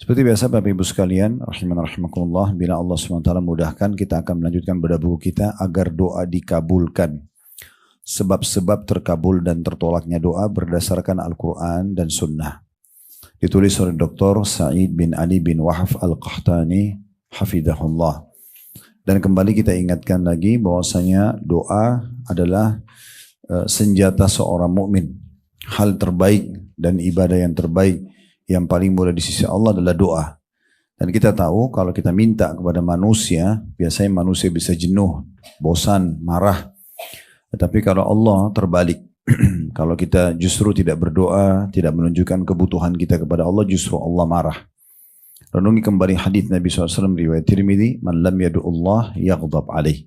Seperti biasa Bapak Ibu sekalian, rahimanarahmatullah, bila Allah SWT mudahkan, kita akan melanjutkan pada buku kita agar doa dikabulkan. Sebab-sebab terkabul dan tertolaknya doa berdasarkan Al-Quran dan Sunnah. Ditulis oleh Dr. Sa'id bin Ali bin Wahaf Al-Qahtani, hafidhahullah. Dan kembali kita ingatkan lagi bahwasanya doa adalah senjata seorang mukmin. Hal terbaik dan ibadah yang terbaik yang paling mulia di sisi Allah adalah doa. Dan kita tahu kalau kita minta kepada manusia, biasanya manusia bisa jenuh, bosan, marah. Tetapi kalau Allah terbalik, kalau kita justru tidak berdoa, tidak menunjukkan kebutuhan kita kepada Allah, justru Allah marah. Renungi kembali hadits Nabi SAW riwayat Tirmidzi, "Man lam yad'ullah yaghdab alaih."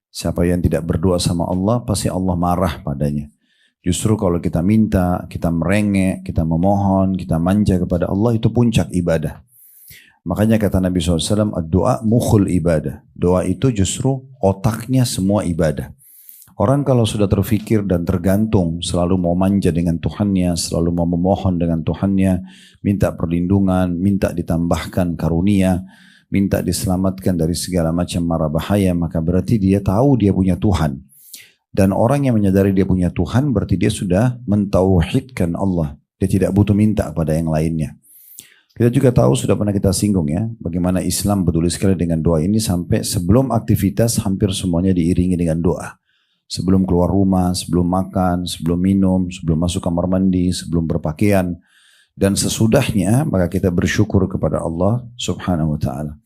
Siapa yang tidak berdoa sama Allah, pasti Allah marah padanya. Justru kalau kita minta, kita merengek, kita memohon, kita manja kepada Allah, itu puncak ibadah. Makanya kata Nabi SAW, doa mukhul ibadah. Doa itu justru otaknya semua ibadah. Orang kalau sudah terfikir dan tergantung, selalu mau manja dengan Tuhannya, selalu mau memohon dengan Tuhannya, minta perlindungan, minta ditambahkan karunia, minta diselamatkan dari segala macam mara bahaya, maka berarti dia tahu dia punya Tuhan. Dan orang yang menyadari dia punya Tuhan berarti dia sudah mentauhidkan Allah. Dia tidak butuh minta kepada yang lainnya. Kita juga tahu, sudah pernah kita singgung ya, bagaimana Islam peduli sekali dengan doa ini sampai sebelum aktivitas hampir semuanya diiringi dengan doa. Sebelum keluar rumah, sebelum makan, sebelum minum, sebelum masuk kamar mandi, sebelum berpakaian. Dan sesudahnya maka kita bersyukur kepada Allah subhanahu wa ta'ala.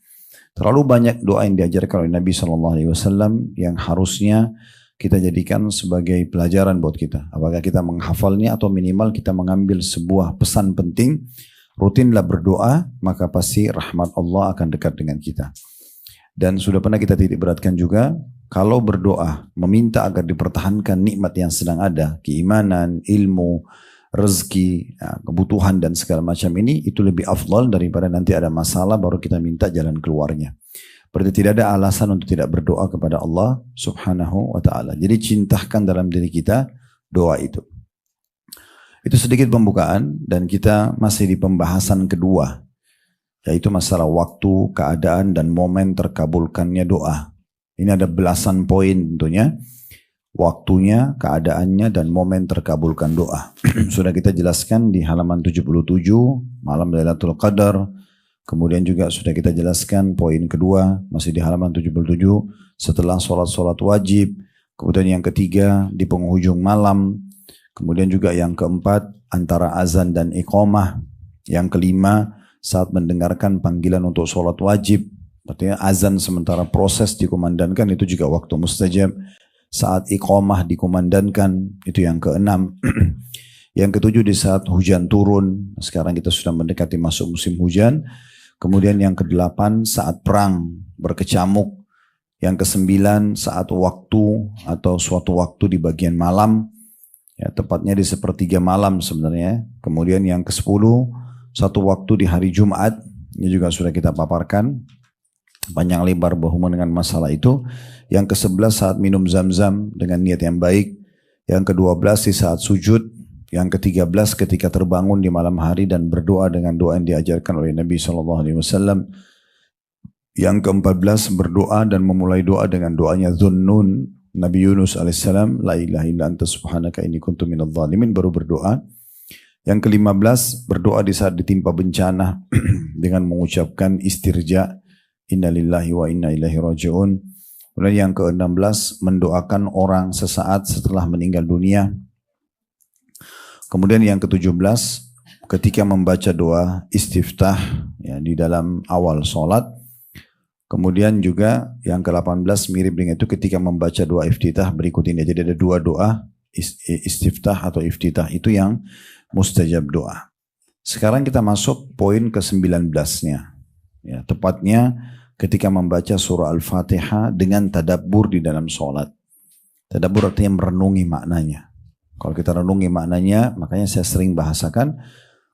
Terlalu banyak doa yang diajarkan oleh Nabi SAW yang harusnya kita jadikan sebagai pelajaran buat kita. Apakah kita menghafalnya atau minimal kita mengambil sebuah pesan penting. Rutinlah berdoa, maka pasti rahmat Allah akan dekat dengan kita. Dan sudah pernah kita titik beratkan juga, kalau berdoa, meminta agar dipertahankan nikmat yang sedang ada, keimanan, ilmu, rezeki, kebutuhan dan segala macam ini, itu lebih afdal daripada nanti ada masalah baru kita minta jalan keluarnya. Berarti tidak ada alasan untuk tidak berdoa kepada Allah subhanahu wa ta'ala. Jadi cintakan dalam diri kita doa itu. Itu sedikit pembukaan dan kita masih di pembahasan kedua. Yaitu masalah waktu, keadaan dan momen terkabulkannya doa. Ini ada belasan poin tentunya. Waktunya, keadaannya dan momen terkabulkan doa. Sudah kita jelaskan di halaman 77, malam Lailatul Qadar. Kemudian juga sudah kita jelaskan poin kedua, masih di halaman 77, setelah sholat-sholat wajib. Kemudian yang ketiga, di penghujung malam. Kemudian juga yang keempat, antara azan dan iqamah. Yang kelima, saat mendengarkan panggilan untuk sholat wajib. Artinya azan sementara proses dikumandangkan, itu juga waktu mustajab. Saat iqamah dikumandangkan, itu yang keenam. Yang ketujuh, di saat hujan turun. Sekarang kita sudah mendekati masuk musim hujan. Kemudian yang kedelapan, saat perang berkecamuk. Yang kesembilan, saat waktu atau suatu waktu di bagian malam. Ya, tepatnya di sepertiga malam sebenarnya. Kemudian yang kesepuluh, satu waktu di hari Jumat. Ini juga sudah kita paparkan. Panjang lebar berhubungan dengan masalah itu. Yang ke-11 saat minum zam-zam dengan niat yang baik. Yang ke-12 di saat sujud. Yang ke-13 ketika terbangun di malam hari dan berdoa dengan doa yang diajarkan oleh Nabi SAW. Yang ke-14 berdoa dan memulai doa dengan doanya Dhunnun Nabi Yunus AS. La ilaha illa anta subhanaka inni kuntu minadh dhalimin, baru berdoa. Yang ke-15 berdoa di saat ditimpa bencana dengan mengucapkan istirja, inna lillahi wa inna ilaihi raji'un. Kemudian yang ke-16 mendoakan orang sesaat setelah meninggal dunia. Kemudian yang ke-17 ketika membaca doa istiftah ya, di dalam awal sholat. Kemudian juga yang ke-18 mirip dengan itu ketika membaca doa iftitah berikut ini. Jadi ada dua doa istiftah atau iftitah, itu yang mustajab doa. Sekarang kita masuk poin ke-19-nya. Ya, tepatnya ketika membaca surah Al-Fatihah dengan tadabbur di dalam sholat. Tadabbur artinya merenungi maknanya. Kalau kita renungi maknanya, makanya saya sering bahasakan,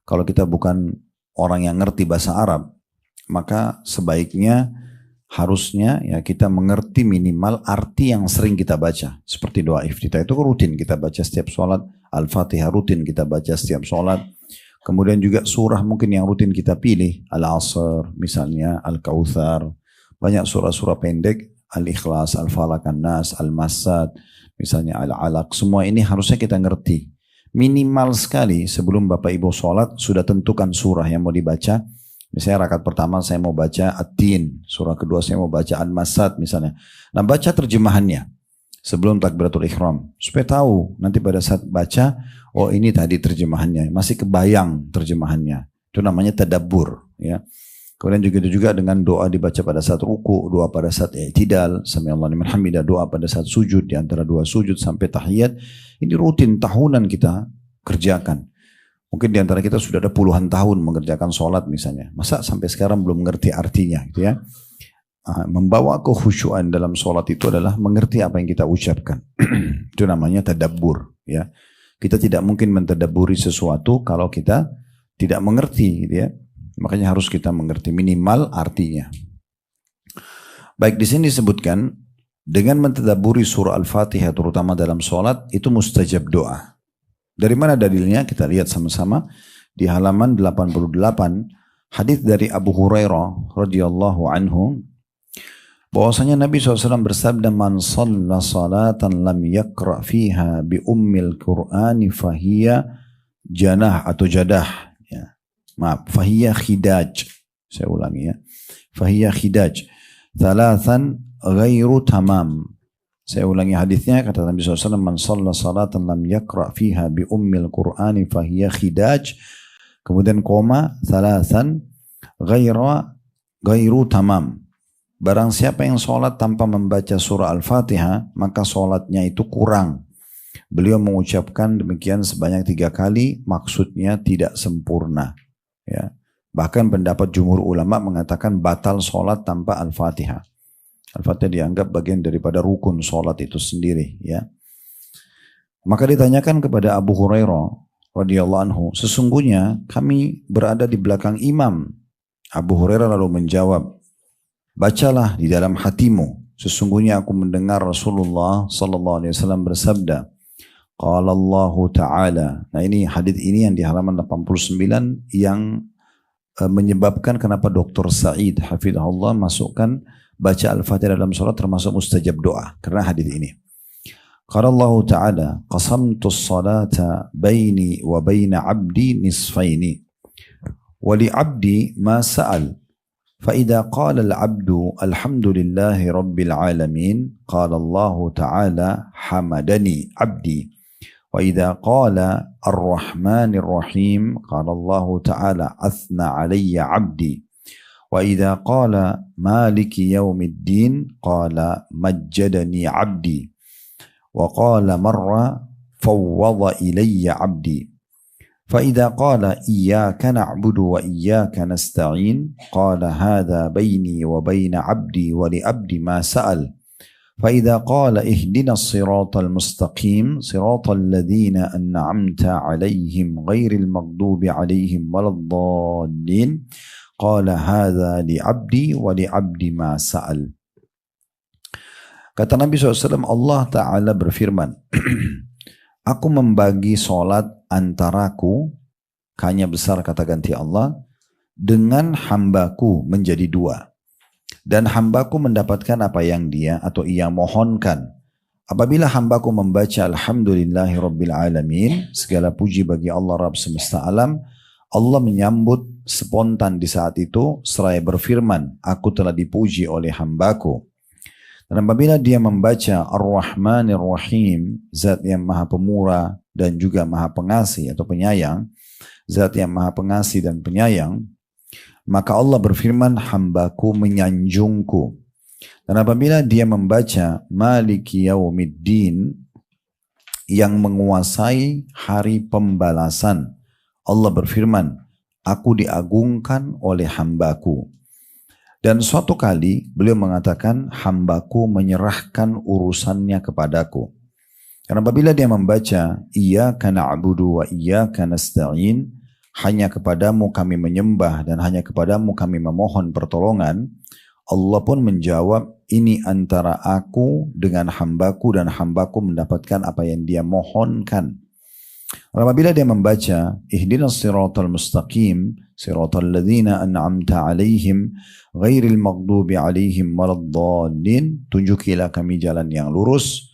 kalau kita bukan orang yang ngerti bahasa Arab, maka sebaiknya harusnya ya kita mengerti minimal arti yang sering kita baca. Seperti doa iftitah itu rutin kita baca setiap sholat, Al-Fatihah rutin kita baca setiap sholat. Kemudian juga surah mungkin yang rutin kita pilih, Al-Asr misalnya, Al-Kautsar. Banyak surah-surah pendek, Al-Ikhlas, Al-Falaq, An-Nas, Al-Masad, misalnya Al-Alaq. Semua ini harusnya kita ngerti. Minimal sekali sebelum Bapak Ibu sholat sudah tentukan surah yang mau dibaca. Misalnya rakaat pertama saya mau baca At-Tin, surah kedua saya mau baca Al-Masad misalnya. Nah baca terjemahannya sebelum takbiratul ihram supaya tahu nanti pada saat baca, oh ini tadi terjemahannya, masih kebayang terjemahannya. Itu namanya tadabbur, ya. Kemudian juga dengan doa dibaca pada saat ruku, doa pada saat i'tidal, sami'allahu liman hamidah, doa pada saat sujud, di antara dua sujud sampai tahiyat. Ini rutin tahunan kita kerjakan. Mungkin di antara kita sudah ada puluhan tahun mengerjakan sholat misalnya. Masa sampai sekarang belum mengerti artinya gitu ya. Membawa kekhusyuan dalam sholat itu adalah mengerti apa yang kita ucapkan. Itu namanya tadabbur, ya. Kita tidak mungkin mentadabburi sesuatu kalau kita tidak mengerti gitu ya. Makanya harus kita mengerti minimal artinya. Baik, di sini disebutkan dengan mentadabburi surah Al-Fatihah terutama dalam sholat itu mustajab doa. Dari mana dalilnya? Kita lihat sama-sama di halaman 88 hadis dari Abu Hurairah radhiyallahu anhu bahwasanya Nabi SAW bersabda, man shalla salatan lam yaqra fiha bi ummil Qur'ani fahiya janah atau jadah, ya. Maaf, fahiya khidaj. Saya ulangi ya. Fahiya khidaj. Thalathan ghairu tamam. Saya ulangi hadisnya, kata Nabi SAW, man shalla salatan lam yaqra fiha bi ummil Qur'ani fahiya khidaj. Kemudian koma, thalathan ghairu tamam. Barang siapa yang sholat tanpa membaca surah Al-Fatihah, maka sholatnya itu kurang. Beliau mengucapkan demikian sebanyak 3 kali, maksudnya tidak sempurna. Ya. Bahkan pendapat jumhur ulama mengatakan batal sholat tanpa Al-Fatihah. Al-Fatihah dianggap bagian daripada rukun sholat itu sendiri. Ya. Maka ditanyakan kepada Abu Hurairah radhiyallahu anhu, sesungguhnya kami berada di belakang imam. Abu Hurairah lalu menjawab, bacalah di dalam hatimu, sesungguhnya aku mendengar Rasulullah sallallahu alaihi wasallam bersabda, qala Allah Ta'ala. Nah ini hadis ini yang di halaman 89 yang menyebabkan kenapa Dr. Said hafizahullah masukkan baca Al-Fatihah dalam salat termasuk mustajab doa karena hadis ini. Qala Allah Ta'ala, qasamtu as-salata baini wa baina 'abdi nisfaini wa li 'abdi ma sa'al. فإذا قال العبد الحمد لله رب العالمين قال الله تعالى حمدني عبدي وإذا قال الرحمن الرحيم قال الله تعالى أثنى علي عبدي وإذا قال مالك يوم الدين قال مجدني عبدي وقال مرة فوض إلي عبدي فإذا قال إياك نعبد وإياك نستعين قال هذا بيني وبين عبدي ولعبدي ما سأل فإذا قال اهدنا الصراط المستقيم صراط الذين أنعمت عليهم غير المغضوب عليهم ولا الضالين قال هذا لعبدي ولعبدي ما سأل. Kata Nabi SAW, Allah Ta'ala berfirman, aku membagi solat antaraku, hanya besar kata ganti Allah, dengan hambaku menjadi 2. Dan hambaku mendapatkan apa yang dia atau ia mohonkan. Apabila hambaku membaca Alhamdulillahi Rabbil Alamin, segala puji bagi Allah Rabb semesta alam, Allah menyambut spontan di saat itu seraya berfirman, aku telah dipuji oleh hambaku. Dan apabila dia membaca Ar-Rahmanir Rahim, zat yang maha pemurah dan juga maha pengasih atau penyayang, zat yang maha pengasih dan penyayang, maka Allah berfirman, hambaku menyanjungku. Dan apabila dia membaca Maliki Yaumiddin, yang menguasai hari pembalasan, Allah berfirman, aku diagungkan oleh hambaku. Dan suatu kali beliau mengatakan, hambaku menyerahkan urusannya kepadaku. Karena apabila dia membaca, Iyyaka na'budu wa iyyaka nasta'in, hanya kepadamu kami menyembah dan hanya kepadamu kami memohon pertolongan, Allah pun menjawab, ini antara aku dengan hambaku dan hambaku mendapatkan apa yang dia mohonkan. Apabila dia membaca ihdinas siratal mustaqim siratal ladzina an'amta alaihim ghairil maghdubi alaihim waladdallin, tunjukilah kami jalan yang lurus,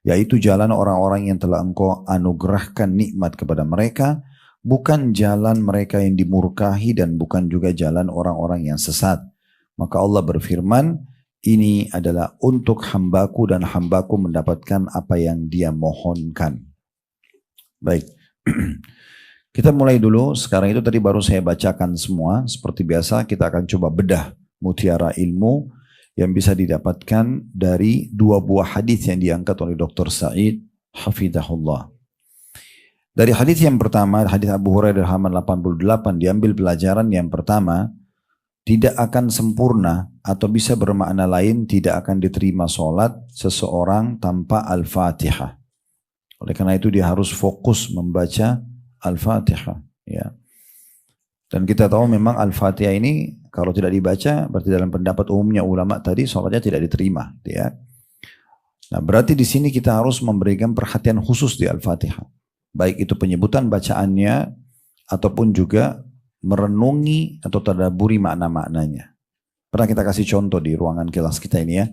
yaitu jalan orang-orang yang telah engkau anugerahkan nikmat kepada mereka, bukan jalan mereka yang dimurkahi dan bukan juga jalan orang-orang yang sesat. Maka Allah berfirman, ini adalah untuk hambaku dan hambaku mendapatkan apa yang dia mohonkan. Baik, kita mulai dulu. Sekarang itu tadi baru saya bacakan semua. Seperti biasa kita akan coba bedah mutiara ilmu yang bisa didapatkan dari dua buah hadis yang diangkat oleh Dr. Said Hafidahullah. Dari hadis yang pertama, hadis Abu Hurairah halaman 88, diambil pelajaran yang pertama, tidak akan sempurna atau bisa bermakna lain, tidak akan diterima sholat seseorang tanpa Al-Fatihah. Oleh karena itu dia harus fokus membaca Al-Fatihah. Ya. Dan kita tahu memang Al-Fatihah ini kalau tidak dibaca, berarti dalam pendapat umumnya ulama tadi sholatnya tidak diterima. Ya. Nah berarti di sini kita harus memberikan perhatian khusus di Al-Fatihah. Baik itu penyebutan bacaannya ataupun juga merenungi atau tadabburi makna-maknanya. Pernah kita kasih contoh di ruangan kelas kita ini ya.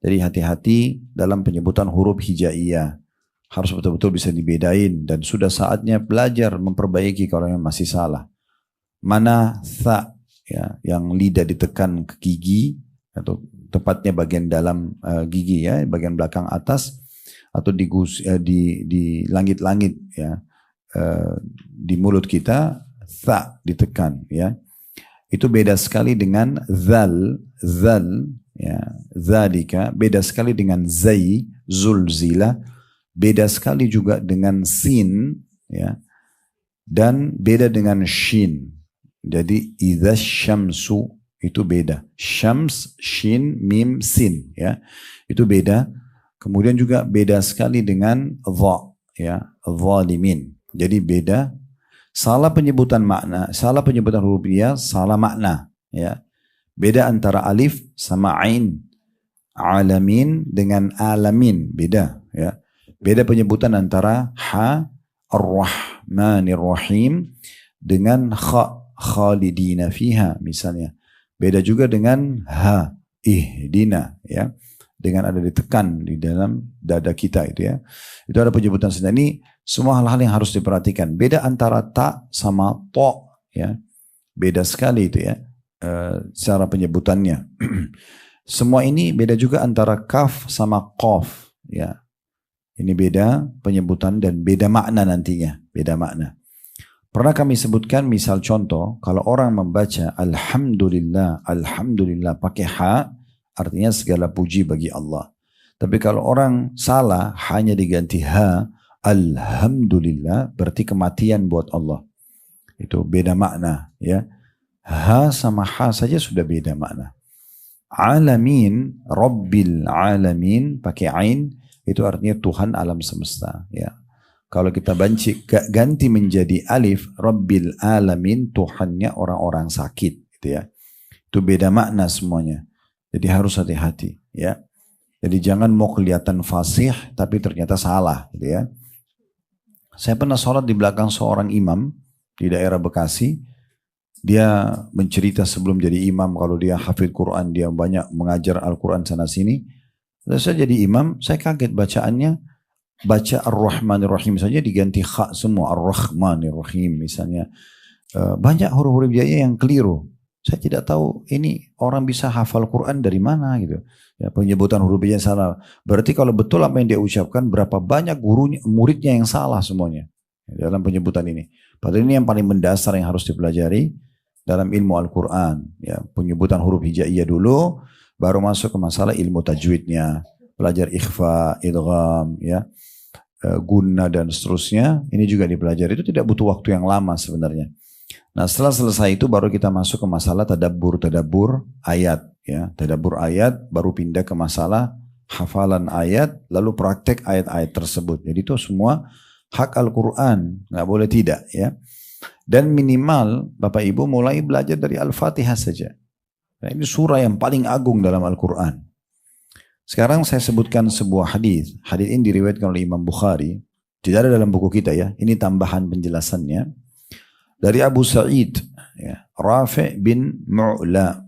Jadi hati-hati dalam penyebutan huruf hijaiyah. Harus betul-betul bisa dibedain dan sudah saatnya belajar memperbaiki kalau yang masih salah. Mana tha ya, yang lidah ditekan ke gigi atau tepatnya bagian dalam gigi ya, bagian belakang atas atau di langit-langit ya, di mulut kita tha ditekan ya. Itu beda sekali dengan zal ya, zalika, beda sekali dengan zai, zulzila, beda sekali juga dengan sin ya, dan beda dengan shin. Jadi idza syamsu itu beda. Syams, shin, mim, sin ya. Itu beda. Kemudian juga beda sekali dengan dha ya, zalimin. Jadi beda. Salah penyebutan makna, salah penyebutan huruf dia, salah makna ya. Beda antara alif sama ain. Alamin dengan alamin beda ya. Beda penyebutan antara ha ar-rahmanir rahim dengan kha khalidina fiha misalnya. Beda juga dengan ha ihdina ya. Dengan ada ditekan di dalam dada kita itu ya. Itu ada penyebutan sendiri. Ini semua hal-hal yang harus diperhatikan. Beda antara ta sama to ya. Beda sekali itu ya. Cara penyebutannya. Semua ini beda juga antara kaf sama qaf ya. Ini beda penyebutan dan beda makna nantinya. Beda makna. Pernah kami sebutkan misal contoh, kalau orang membaca Alhamdulillah, Alhamdulillah pakai ha, artinya segala puji bagi Allah. Tapi kalau orang salah, hanya diganti ha, Alhamdulillah, berarti kematian buat Allah. Itu beda makna. Ya. Ha sama ha saja sudah beda makna. Alamin, Rabbil Alamin, pakai ain, itu artinya Tuhan alam semesta. Ya. Kalau kita ganti menjadi alif, Rabbil Alamin, Tuhannya orang-orang sakit. Gitu ya. Itu beda makna semuanya. Jadi harus hati-hati. Ya. Jadi jangan mau kelihatan fasih, tapi ternyata salah. Gitu ya. Saya pernah sholat di belakang seorang imam di daerah Bekasi. Dia mencerita sebelum jadi imam, kalau dia hafid Quran, dia banyak mengajar Al-Quran sana sini. Lalu saya jadi imam, saya kaget bacaannya. Baca Ar-Rahmanir Rahim saja diganti kha semua, Ar-Rahmanir Rahim misalnya. Banyak huruf-huruf jaya yang keliru. Saya tidak tahu ini orang bisa hafal Quran dari mana gitu. Ya, penyebutan huruf jaya salah. Berarti kalau betul apa yang dia ucapkan, berapa banyak gurunya, muridnya yang salah semuanya dalam penyebutan ini. Padahal ini yang paling mendasar yang harus dipelajari dalam ilmu Al-Quran. Ya, penyebutan huruf hijaiyah dulu, baru masuk ke masalah ilmu tajwidnya. Belajar ikhfa, idgham, ya. Guna dan seterusnya, ini juga dipelajari. Itu tidak butuh waktu yang lama sebenarnya. Nah setelah selesai itu baru kita masuk ke masalah tadabbur ayat ya. Tadabbur ayat baru pindah ke masalah hafalan ayat, lalu praktek ayat-ayat tersebut. Jadi itu semua hak Al-Quran, nggak boleh tidak ya. Dan minimal Bapak Ibu mulai belajar dari Al-Fatihah saja. Nah, ini surah yang paling agung dalam Al-Quran. Sekarang saya sebutkan sebuah hadis. Hadis ini diriwayatkan oleh Imam Bukhari. Tidak ada dalam buku kita ya. Ini tambahan penjelasannya. Dari Abu Sa'id, ya, Rafi' bin Mu'la.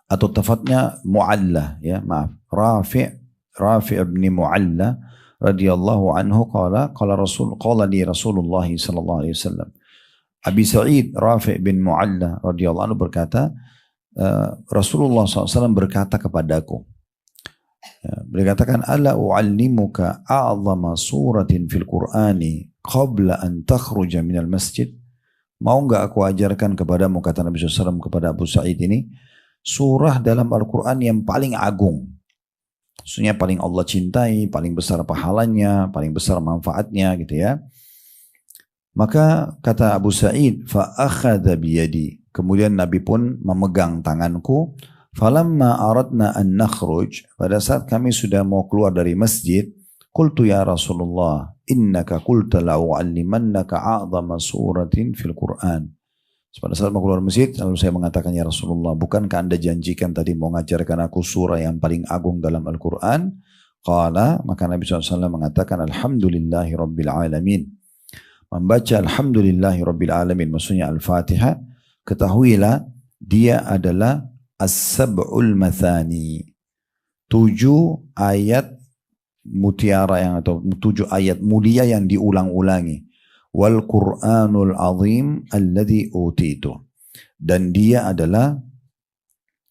Atau tepatnya Mu'alla, ya, maaf. Rafi' bin Mu'alla radhiyallahu anhu qala li Rasulullah sallallahu alaihi wasallam. Abi Sa'id Rafi' bin Mu'alla radhiyallahu anhu berkata, Rasulullah SAW berkata kepadaku, beliau katakan, ala u'allimuka a'zama suratin fil Qur'ani qabla an takhruja minal masjid. Mau enggak aku ajarkan kepadamu, kata Nabi SAW kepada Abu Sa'id ini, surah dalam Al-Quran yang paling agung. Maksudnya paling Allah cintai, paling besar pahalanya, paling besar manfaatnya gitu ya. Maka kata Abu Sa'id, fa'akhadha biyadi. Kemudian Nabi pun memegang tanganku. Falamma aradna an nakhruj, pada saat kami sudah mau keluar dari masjid, qultu ya Rasulullah, innaka qulta la'u'allimannaka a'zama suratin fil Qur'an. Pada saat mau keluar masjid, lalu saya mengatakan, ya Rasulullah, bukankah anda janjikan tadi mau mengajarkan aku surah yang paling agung dalam Al-Quran? Qala, maka Nabi SAW mengatakan, alhamdulillahi rabbil alamin. Membaca alhamdulillahi rabbil alamin, maksudnya Al-Fatihah, ketahuilah dia adalah as-sab'ul mathani, 7 ayat mutiara yang, atau 7 ayat mulia yang diulang-ulangi. Wal Qur'anul azim alladhi utitu, dan dia adalah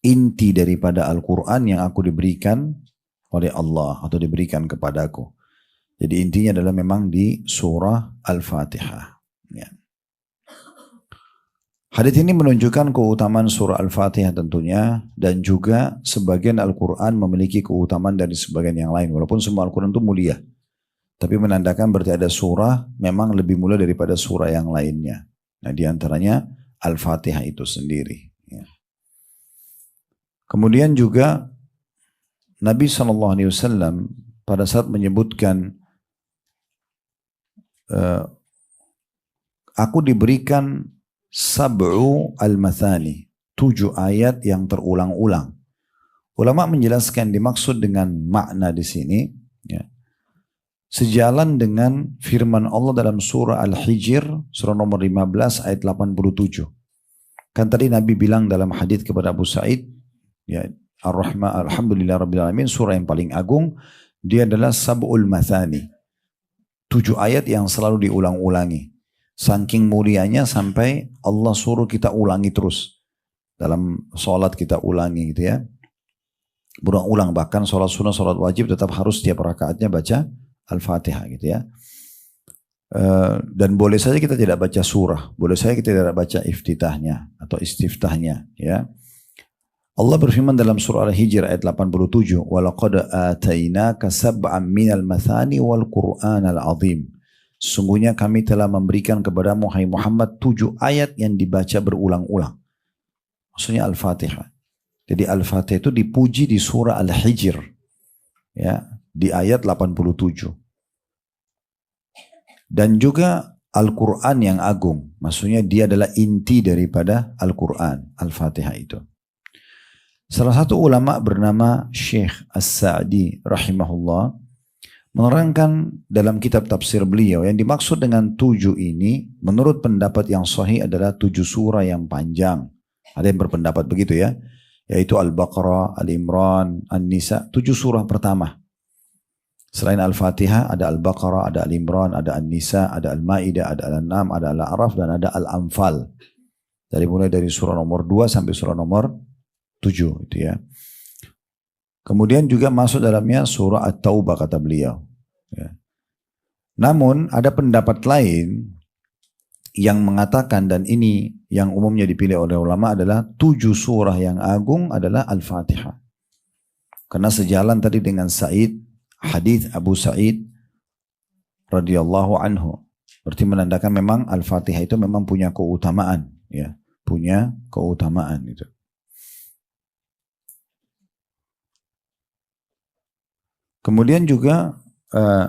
inti daripada Al-Quran yang aku diberikan oleh Allah atau diberikan kepadaku. Jadi intinya adalah memang di surah Al-Fatihah ya. Hadits ini menunjukkan keutamaan surah Al-Fatihah tentunya, dan juga sebagian Al-Quran memiliki keutamaan dari sebagian yang lain, walaupun semua Al-Quran itu mulia. Tapi menandakan berarti ada surah memang lebih mulia daripada surah yang lainnya. Nah, diantaranya Al-Fatihah itu sendiri. Ya. Kemudian juga Nabi SAW pada saat menyebutkan, aku diberikan sab'u al-mathani, 7 ayat yang terulang-ulang. Ulama menjelaskan dimaksud dengan makna di sini, ya, sejalan dengan firman Allah dalam surah Al-Hijr, surah nomor 15 ayat 87. Kan tadi Nabi bilang dalam hadits kepada Abu Sa'id, ya, Ar-Rahman, alhamdulillah rabbil alamin, surah yang paling agung, dia adalah sab'ul mathani, 7 ayat yang selalu diulang-ulangi. Saking mulianya sampai Allah suruh kita ulangi terus. Dalam sholat kita ulangi gitu ya. Berulang-ulang, bahkan sholat sunnah, sholat wajib tetap harus setiap rakaatnya baca Al-Fatihah gitu ya. Dan boleh saja kita tidak baca surah, boleh saja kita tidak baca iftitahnya atau istiftahnya ya. Allah berfirman dalam surah Al-Hijr ayat 87, "Walaqad atainaka sab'an minal mathani wal Qur'anal azim." Sungguhnya kami telah memberikan kepadamu, hai Muhammad, 7 ayat yang dibaca berulang-ulang. Maksudnya Al-Fatihah. Jadi Al-Fatihah itu dipuji di surah Al-Hijr ya, di ayat 87. Dan juga Al-Quran yang agung. Maksudnya dia adalah inti daripada Al-Quran, Al-Fatihah itu. Salah satu ulama bernama Syekh As-Sa'di rahimahullah menerangkan dalam kitab tafsir beliau, yang dimaksud dengan 7 ini menurut pendapat yang sahih adalah 7 surah yang panjang. Ada yang berpendapat begitu ya. Yaitu Al-Baqarah, Al-Imran, An-Nisa, 7 surah pertama. Selain Al-Fatihah ada Al-Baqarah, ada Al-Imran, ada An-Nisa, ada Al-Ma'idah, ada Al-An'am, ada Al-A'raf, dan ada Al-Anfal. Mulai dari surah nomor 2 sampai surah nomor 7 itu ya. Kemudian juga masuk dalamnya surah At-Taubah kata beliau ya. Namun ada pendapat lain yang mengatakan, dan ini yang umumnya dipilih oleh ulama, adalah 7 surah yang agung adalah Al-Fatihah. Karena sejalan tadi dengan hadis Abu Sa'id radhiyallahu anhu. Berarti menandakan memang Al-Fatihah itu memang punya keutamaan ya, punya keutamaan itu. Kemudian juga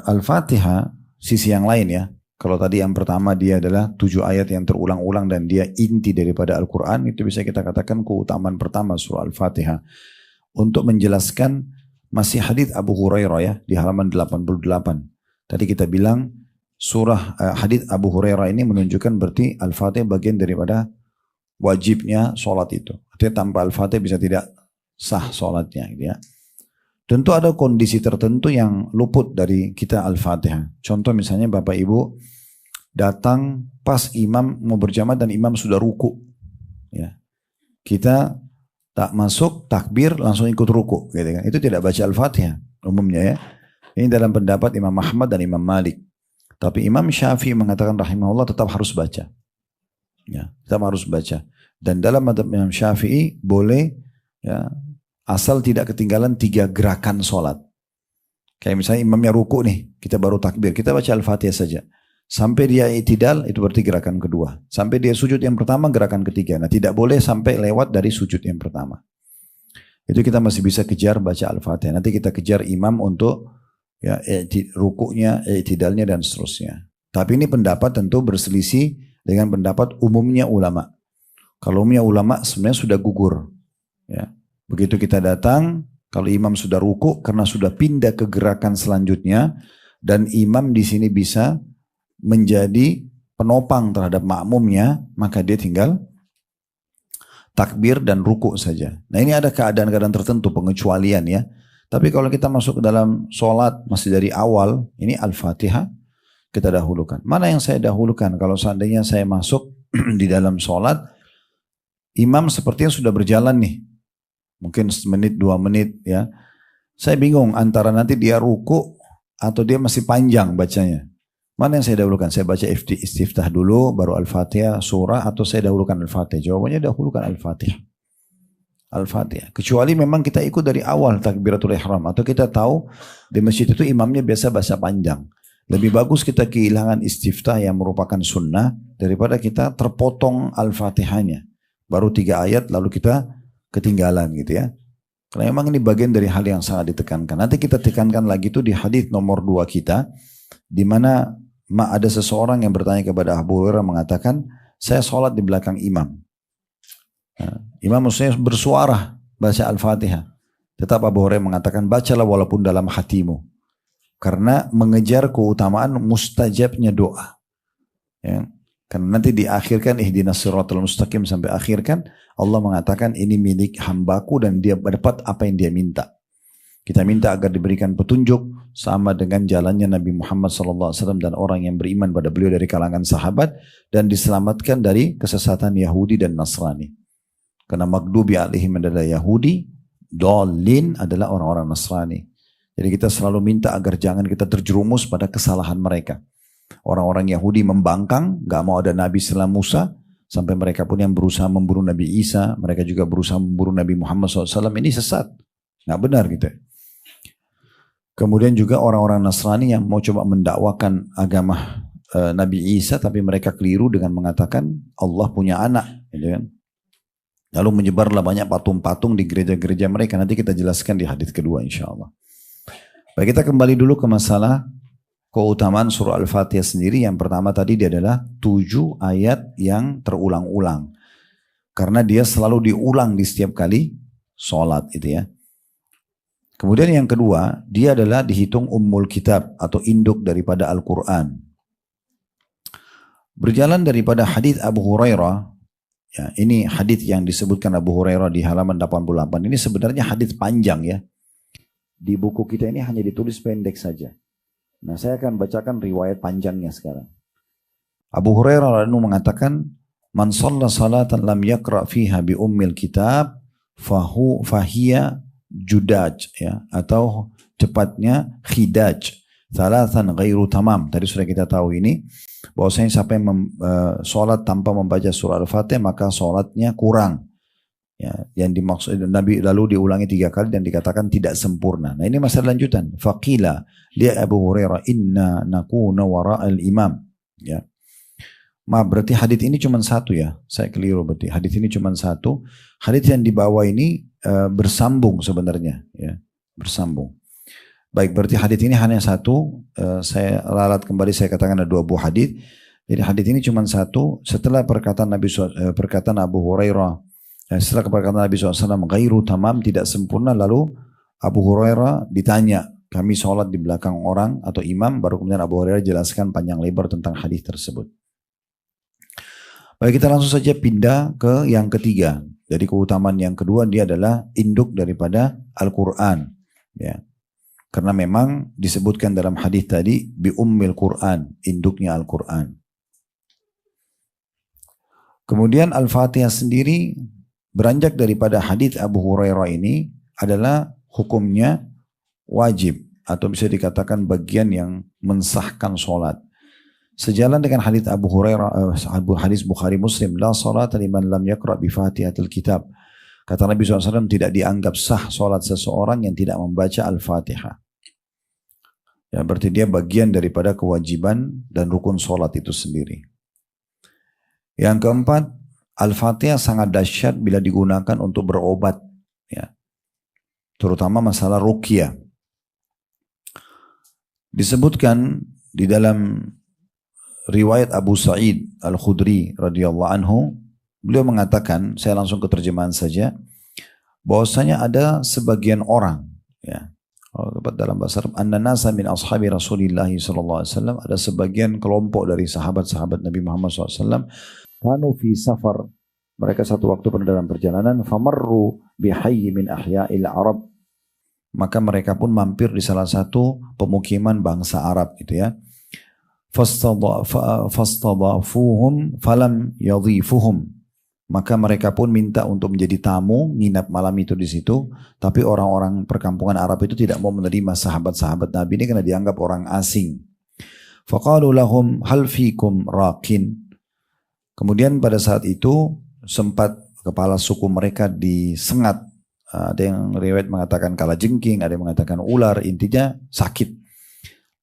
Al-Fatihah sisi yang lain ya. Kalau tadi yang pertama dia adalah 7 ayat yang terulang-ulang dan dia inti daripada Al-Quran, itu bisa kita katakan keutamaan pertama surah Al-Fatihah. Untuk menjelaskan masih hadits Abu Hurairah ya di halaman 88. Tadi kita bilang hadits Abu Hurairah ini menunjukkan berarti Al-Fatihah bagian daripada wajibnya sholat itu. Artinya tanpa Al-Fatihah bisa tidak sah sholatnya gitu ya. Tentu ada kondisi tertentu yang luput dari kita Al-Fatihah. Contoh misalnya Bapak Ibu datang pas imam mau berjamaah dan imam sudah ruku. Ya. Kita tak masuk takbir langsung ikut ruku gitu kan. Itu tidak baca Al-Fatihah umumnya ya. Ini dalam pendapat Imam Ahmad dan Imam Malik. Tapi Imam Syafi'i mengatakan rahimahullah tetap harus baca. Ya, tetap harus baca. Dan dalam madhab Imam Syafi'i boleh ya, asal tidak ketinggalan 3 gerakan sholat. Kayak misalnya imamnya ruku nih, kita baru takbir, kita baca Al-Fatihah saja. Sampai dia i'tidal, itu berarti gerakan kedua. Sampai dia sujud yang pertama, gerakan ketiga. Nah tidak boleh sampai lewat dari sujud yang pertama. Itu kita masih bisa kejar baca Al-Fatihah. Nanti kita kejar imam untuk ya rukuknya, i'tidalnya dan seterusnya. Tapi ini pendapat tentu berselisih dengan pendapat umumnya ulama. Kalau umumnya ulama sebenarnya sudah gugur. Ya. Begitu kita datang, kalau imam sudah ruku karena sudah pindah ke gerakan selanjutnya dan imam di sini bisa menjadi penopang terhadap makmumnya, maka dia tinggal takbir dan ruku saja. Nah ini ada keadaan-keadaan tertentu pengecualian ya. Tapi kalau kita masuk ke dalam sholat masih dari awal, ini Al-Fatihah kita dahulukan. Mana yang saya dahulukan? Kalau seandainya saya masuk di dalam sholat, imam sepertinya sudah berjalan nih. Mungkin semenit, 2 menit ya. Saya bingung antara nanti dia ruku atau dia masih panjang bacanya. Mana yang saya dahulukan? Saya baca istiftah dulu, baru Al-Fatihah, surah, atau saya dahulukan Al-Fatihah? Jawabannya dahulukan Al-Fatihah. Al-Fatihah. Kecuali memang kita ikut dari awal takbiratul ihram. Atau kita tahu di masjid itu imamnya biasa baca panjang. Lebih bagus kita kehilangan istiftah yang merupakan sunnah daripada kita terpotong Al-Fatihahnya. Baru 3 ayat lalu kita ketinggalan gitu ya. Karena memang ini bagian dari hal yang sangat ditekankan. Nanti kita tekankan lagi itu di hadis nomor 2 kita, di mana ada seseorang yang bertanya kepada Abu Hurairah mengatakan, saya sholat di belakang imam. Nah, imam maksudnya bersuara baca Al-Fatihah. Tetap Abu Hurairah mengatakan, bacalah walaupun dalam hatimu. Karena mengejar keutamaan mustajabnya doa. Ya. Karena nanti diakhirkan ihdinas siratal mustaqim sampai akhir kan Allah mengatakan ini milik hambaku dan dia dapat apa yang dia minta. Kita minta agar diberikan petunjuk sama dengan jalannya Nabi Muhammad SAW dan orang yang beriman pada beliau dari kalangan sahabat dan diselamatkan dari kesesatan Yahudi dan Nasrani. Karena maghdubi alaihim adalah Yahudi, dhalin adalah orang-orang Nasrani. Jadi kita selalu minta agar jangan kita terjerumus pada kesalahan mereka. Orang-orang Yahudi membangkang, gak mau ada Nabi setelah Musa, sampai mereka pun yang berusaha membunuh Nabi Isa, mereka juga berusaha membunuh Nabi Muhammad SAW, ini sesat, gak benar gitu. Kemudian juga orang-orang Nasrani yang mau coba mendakwakan agama Nabi Isa, tapi mereka keliru dengan mengatakan Allah punya anak, gitu kan. Lalu menyebarlah banyak patung-patung di gereja-gereja mereka, nanti kita jelaskan di hadis kedua insya Allah. Baik, kita kembali dulu ke masalah keutamaan surah Al-Fatihah sendiri. Yang pertama tadi dia adalah 7 ayat yang terulang-ulang. Karena dia selalu diulang di setiap kali sholat itu ya. Kemudian yang kedua, dia adalah dihitung ummul kitab atau induk daripada Al-Quran. Berjalan daripada hadis Abu Hurairah, ya, ini hadis yang disebutkan Abu Hurairah di halaman 88. Ini sebenarnya hadis panjang ya. Di buku kita ini hanya ditulis pendek saja. Nah, saya akan bacakan riwayat panjangnya sekarang. Abu Hurairah radhiyallahu mengatakan, "Man shalla salatan lam yaqra fiha bi ummil kitab fahiya judaj," ya, atau tepatnya khidaj, thalathan ghairu tamam. Tadi sudah kita tahu ini bahwasanya siapa yang salat tanpa membaca surah Al-Fatihah maka salatnya kurang. Ya, yang dimaksud Nabi lalu diulangi 3 kali dan dikatakan tidak sempurna. Nah ini masalah lanjutan. Faqila dia Abu Hurairah inna nakuna wara'al imam. Ya. Maaf, berarti hadis ini cuma satu ya. Saya keliru berarti. Hadis ini cuma satu. Hadis yang dibawa ini bersambung sebenarnya. Ya, bersambung. Baik, berarti hadis ini hanya satu. Saya ralat kembali, saya katakan ada 2 buah hadis. Jadi hadis ini cuma satu. Setelah perkataan Abu Hurairah, setelah perkataan Nabi SAW ghairu tamam, tidak sempurna, lalu Abu Hurairah ditanya Kami sholat di belakang orang atau imam, baru kemudian Abu Hurairah jelaskan panjang lebar tentang hadis tersebut. Baik, kita langsung saja pindah ke yang ketiga. Jadi keutamaan yang kedua, dia adalah induk daripada Al-Quran. Ya. Karena memang disebutkan dalam hadis tadi, bi ummil Quran, induknya Al-Quran. Kemudian Al-Fatihah sendiri beranjak daripada hadis Abu Hurairah ini adalah hukumnya wajib atau bisa dikatakan bagian yang mensahkan sholat. Sejalan dengan hadis Abu Hurairah, hadis Bukhari Muslim, la salata liman lam yaqra bi Fatihatil Kitab. Kata Nabi SAW, tidak dianggap sah sholat seseorang yang tidak membaca Al-Fatihah. Ya, berarti dia bagian daripada kewajiban dan rukun sholat itu sendiri. Yang keempat, Al-Fatihah sangat dahsyat bila digunakan untuk berobat, ya. Terutama masalah ruqyah. Disebutkan di dalam riwayat Abu Sa'id Al-Khudri radhiyallahu anhu, beliau mengatakan, saya langsung ke terjemahan saja, bahwasanya ada sebagian orang, ya, dalam bahasa Arab, anna nasa min ashabi Rasulillah sallallahu alaihi wasallam, ada sebagian kelompok dari sahabat-sahabat Nabi Muhammad SAW, kanu fi safar, mereka satu waktu pada dalam perjalanan, famarru bihayy min ahya'il Arab, maka mereka pun mampir di salah satu pemukiman bangsa Arab, gitu ya. Fastadafuhum falam yadhifuhum, maka mereka pun minta untuk menjadi tamu, nginap malam itu di situ, tapi orang-orang perkampungan Arab itu tidak mau menerima sahabat-sahabat Nabi ini karena dianggap orang asing. Faqalu lahum hal fikum raqin, kemudian pada saat itu sempat kepala suku mereka disengat, ada yang riwayat mengatakan kalajengking, ada yang mengatakan ular, intinya sakit.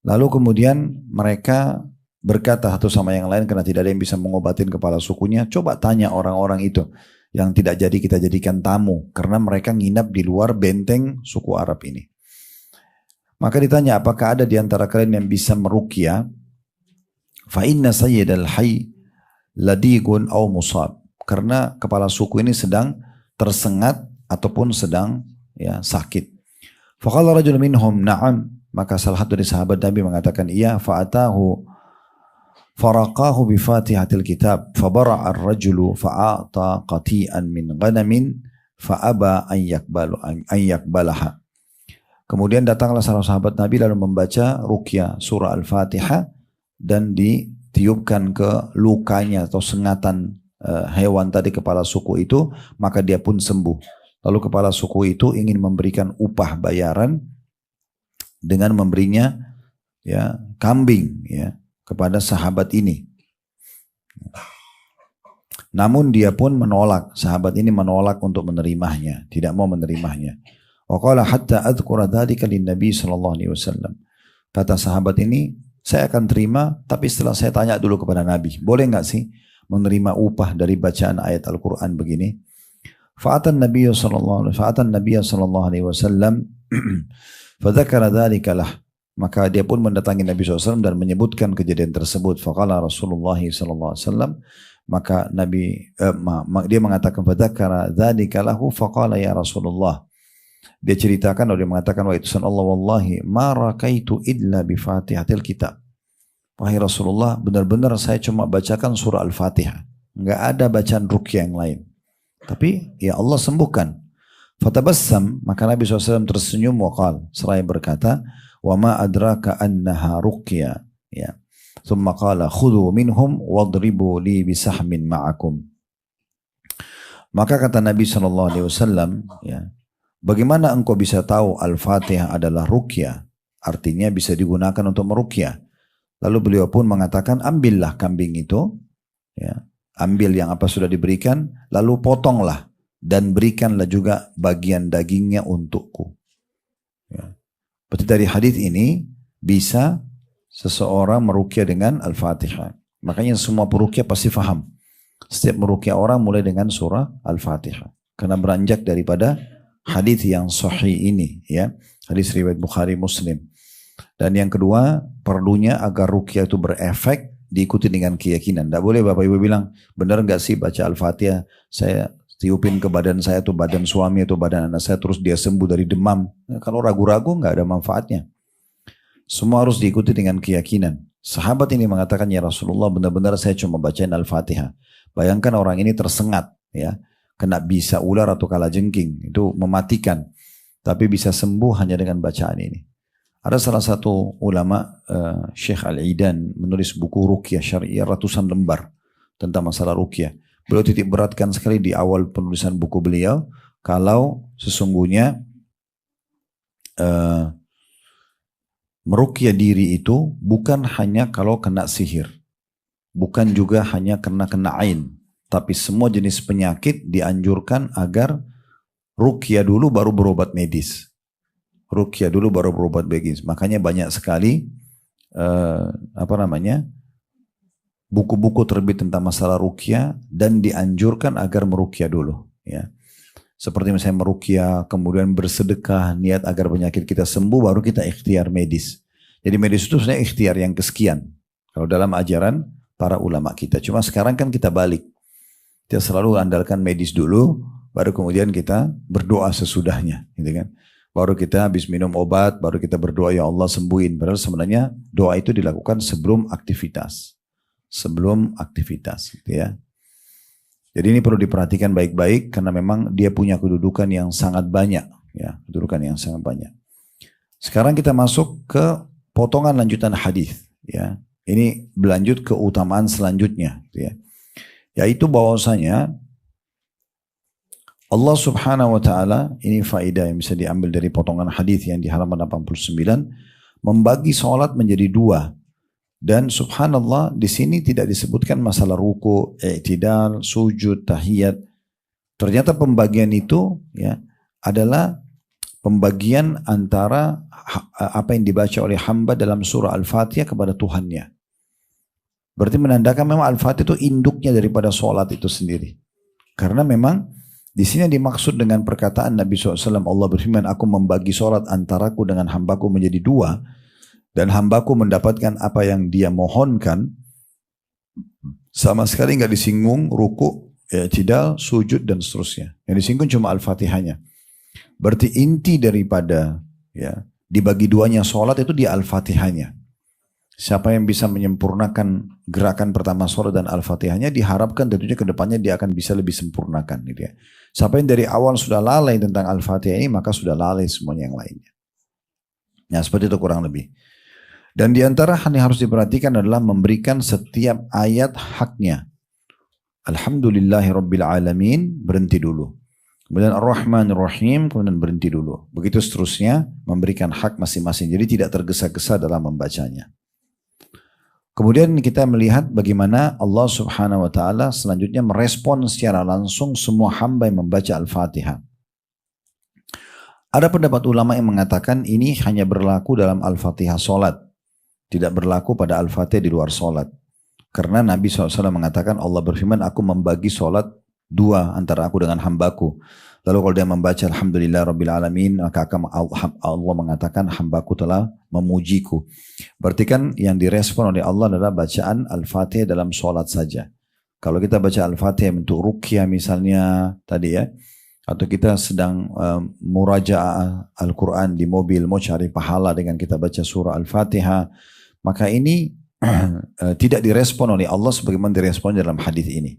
Lalu kemudian mereka berkata satu sama yang lain karena tidak ada yang bisa mengobatin kepala sukunya, coba tanya orang-orang itu yang tidak jadi kita jadikan tamu karena mereka nginap di luar benteng suku Arab ini. Maka ditanya, apakah ada di antara kalian yang bisa meruqyah? Fa inna sayyidal hayy ladigun aw musab, karena kepala suku ini sedang tersengat ataupun sedang, ya, sakit. Faqala rajul minhum na'am, maka salah satu dari sahabat Nabi mengatakan iya, fa'atahu faraqahu bi Fatihatil Kitab fabara'a ar-rajulu fa'ata qati'an min ghanamin fa'aba an yakbalaha. Kemudian datanglah salah sahabat Nabi lalu membaca ruqyah surah Al-Fatihah dan ditiupkan ke lukanya atau sengatan hewan tadi, kepala suku itu, maka dia pun sembuh. Lalu kepala suku itu ingin memberikan upah bayaran dengan memberinya, ya, kambing, ya, kepada sahabat ini. Namun dia pun menolak, sahabat ini menolak untuk menerimanya, tidak mau menerimanya. Wa qala hatta adhkura dzalika lin-nabi sallallahu alaihi wasallam. Kata sahabat ini, saya akan terima tapi setelah saya tanya dulu kepada Nabi, boleh enggak sih menerima upah dari bacaan ayat Al-Qur'an begini? Fa'atan Nabi sallallahu alaihi wasallam fadzakara dzalika lah, maka dia pun mendatangi Nabi SAW dan menyebutkan kejadian tersebut. Faqala Rasulullah SAW, maka Nabi dia mengatakan fadzakara dzalika lahu faqala ya Rasulullah, dia ceritakan, lalu dia mengatakan, wa itusan Allah wallahi ma rakaitu illa bi Fatihatil Kitab, wahai Rasulullah, benar-benar saya cuma bacakan surah Al-Fatihah, enggak ada bacaan ruqyah yang lain, tapi ya Allah sembuhkan. Fatabassam, maka Nabi SAW tersenyum, waqal, seraya berkata, wa ma adraka annaha ruqya, ya. Thumma qala khudhu minhum wadribu li bisahmin ma'akum. Maka kata Nabi SAW, ya, bagaimana engkau bisa tahu Al-Fatihah adalah ruqyah? Artinya bisa digunakan untuk meruqyah. Lalu beliau pun mengatakan, ambillah kambing itu, ya, ambil yang apa sudah diberikan, lalu potonglah dan berikanlah juga bagian dagingnya untukku. Ya. Berarti dari hadis ini bisa seseorang meruqyah dengan Al-Fatihah. Makanya semua peruqyah pasti faham. Setiap meruqyah orang mulai dengan surah Al-Fatihah. Karena beranjak daripada hadis yang sahih ini, ya. Hadis riwayat Bukhari Muslim. Dan yang kedua, perlunya agar ruqyah itu berefek diikuti dengan keyakinan. Tidak boleh Bapak Ibu bilang, benar enggak sih baca Al-Fatihah, saya tiupin ke badan saya atau badan suami atau badan anak saya terus dia sembuh dari demam. Kalau ragu-ragu nggak ada manfaatnya. Semua harus diikuti dengan keyakinan. Sahabat ini mengatakan, ya Rasulullah, benar-benar saya cuma bacain Al-Fatihah. Bayangkan orang ini tersengat, ya, kena bisa ular atau kalajengking, itu mematikan. Tapi bisa sembuh hanya dengan bacaan ini. Ada salah satu ulama, Syekh Al-Idan, menulis buku Ruqyah Syariah ratusan lembar tentang masalah Ruqyah. Beliau titik beratkan sekali di awal penulisan buku beliau, kalau sesungguhnya meruqyah diri itu bukan hanya kalau kena sihir, bukan juga hanya kena ain, tapi semua jenis penyakit dianjurkan agar ruqyah dulu baru berobat medis. Ruqyah dulu baru berobat medis. Makanya banyak sekali buku-buku terbit tentang masalah ruqyah dan dianjurkan agar meruqyah dulu, ya. Seperti misalnya meruqyah, kemudian bersedekah, niat agar penyakit kita sembuh, baru kita ikhtiar medis. Jadi medis itu sebenarnya ikhtiar yang kesekian. Kalau dalam ajaran para ulama kita. Cuma sekarang kan kita balik. Kita selalu andalkan medis dulu, baru kemudian kita berdoa sesudahnya. Gitu kan. Baru kita habis minum obat, baru kita berdoa, ya Allah sembuhin. Padahal sebenarnya doa itu dilakukan sebelum aktivitas. Sebelum aktivitas. Gitu ya. Jadi ini perlu diperhatikan baik-baik karena memang dia punya kedudukan yang sangat banyak, ya, kedudukan yang sangat banyak. Sekarang kita masuk ke potongan lanjutan hadis, ya. Ini berlanjut ke keutamaan selanjutnya, ya. Yaitu bahwasanya Allah Subhanahu wa taala, ini faedah yang bisa diambil dari potongan hadis yang di halaman 89, membagi salat menjadi dua. Dan subhanallah di sini tidak disebutkan masalah ruku, i'tidal, sujud, tahiyat. Ternyata pembagian itu, ya, adalah pembagian antara apa yang dibaca oleh hamba dalam surah Al-Fatihah kepada Tuhannya. Berarti menandakan memang Al-Fatihah itu induknya daripada sholat itu sendiri. Karena memang di sini dimaksud dengan perkataan Nabi SAW, Allah berfirman, aku membagi sholat antaraku dengan hambaku menjadi dua. Dan hambaku mendapatkan apa yang dia mohonkan, sama sekali nggak disinggung ruku, i'tidal, sujud dan seterusnya. Yang disinggung cuma Al-Fatihahnya. Berarti inti daripada, ya, dibagi duanya sholat itu di Al-Fatihahnya. Siapa yang bisa menyempurnakan gerakan pertama sholat dan Al-Fatihahnya, diharapkan tentunya ke depannya dia akan bisa lebih sempurnakan. Gitu ya. Siapa yang dari awal sudah lalai tentang Al-Fatihah ini, maka sudah lalai semuanya yang lainnya. Nah seperti itu kurang lebih. Dan di antara hal yang harus diperhatikan adalah memberikan setiap ayat haknya. Alhamdulillahirabbil alamin, berhenti dulu. Kemudian Ar-Rahmanir Rahim, kemudian berhenti dulu. Begitu seterusnya, memberikan hak masing-masing. Jadi tidak tergesa-gesa dalam membacanya. Kemudian kita melihat bagaimana Allah Subhanahu wa taala selanjutnya merespon secara langsung semua hamba yang membaca Al-Fatihah. Ada pendapat ulama yang mengatakan ini hanya berlaku dalam Al-Fatihah salat. Tidak berlaku pada Al-Fatihah di luar solat. Karena Nabi SAW mengatakan, Allah berfirman, aku membagi solat dua antara aku dengan hambaku. Lalu kalau dia membaca Alhamdulillah Rabbil Alamin, maka Allah mengatakan hambaku telah memujiku. Berarti kan yang direspon oleh Allah adalah bacaan Al-Fatihah dalam solat saja. Kalau kita baca Al-Fatihah untuk ruqyah misalnya tadi, ya, atau kita sedang murajaah Al-Quran di mobil, mau cari pahala dengan kita baca surah Al-Fatihah, maka ini tidak direspon oleh Allah sebagaimana direspon dalam hadis ini.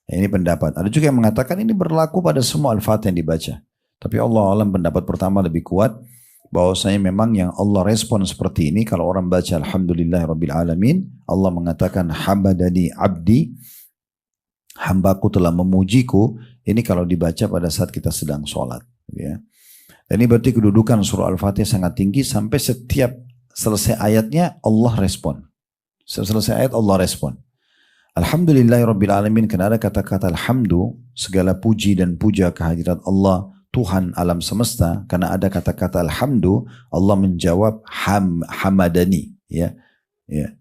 Ini pendapat. Ada juga yang mengatakan ini berlaku pada semua Al-Fatihah yang dibaca. Tapi Allah alam pendapat pertama lebih kuat, bahwasanya memang yang Allah respon seperti ini, kalau orang baca Alhamdulillahirabbil alamin, Allah mengatakan habadani abdi, hambaku telah memujiku. Ini kalau dibaca pada saat kita sedang sholat, ya. Dan ini berarti kedudukan surah Al-Fatihah sangat tinggi, sampai setiap selesai ayatnya Allah respon. Selesai ayat Allah respon. Alhamdulillahirabbil alamin, karena ada kata-kata alhamdu, segala puji dan puja kehadirat Allah, Tuhan alam semesta. Karena ada kata-kata alhamdu, Allah menjawab hamadani, ya, ya.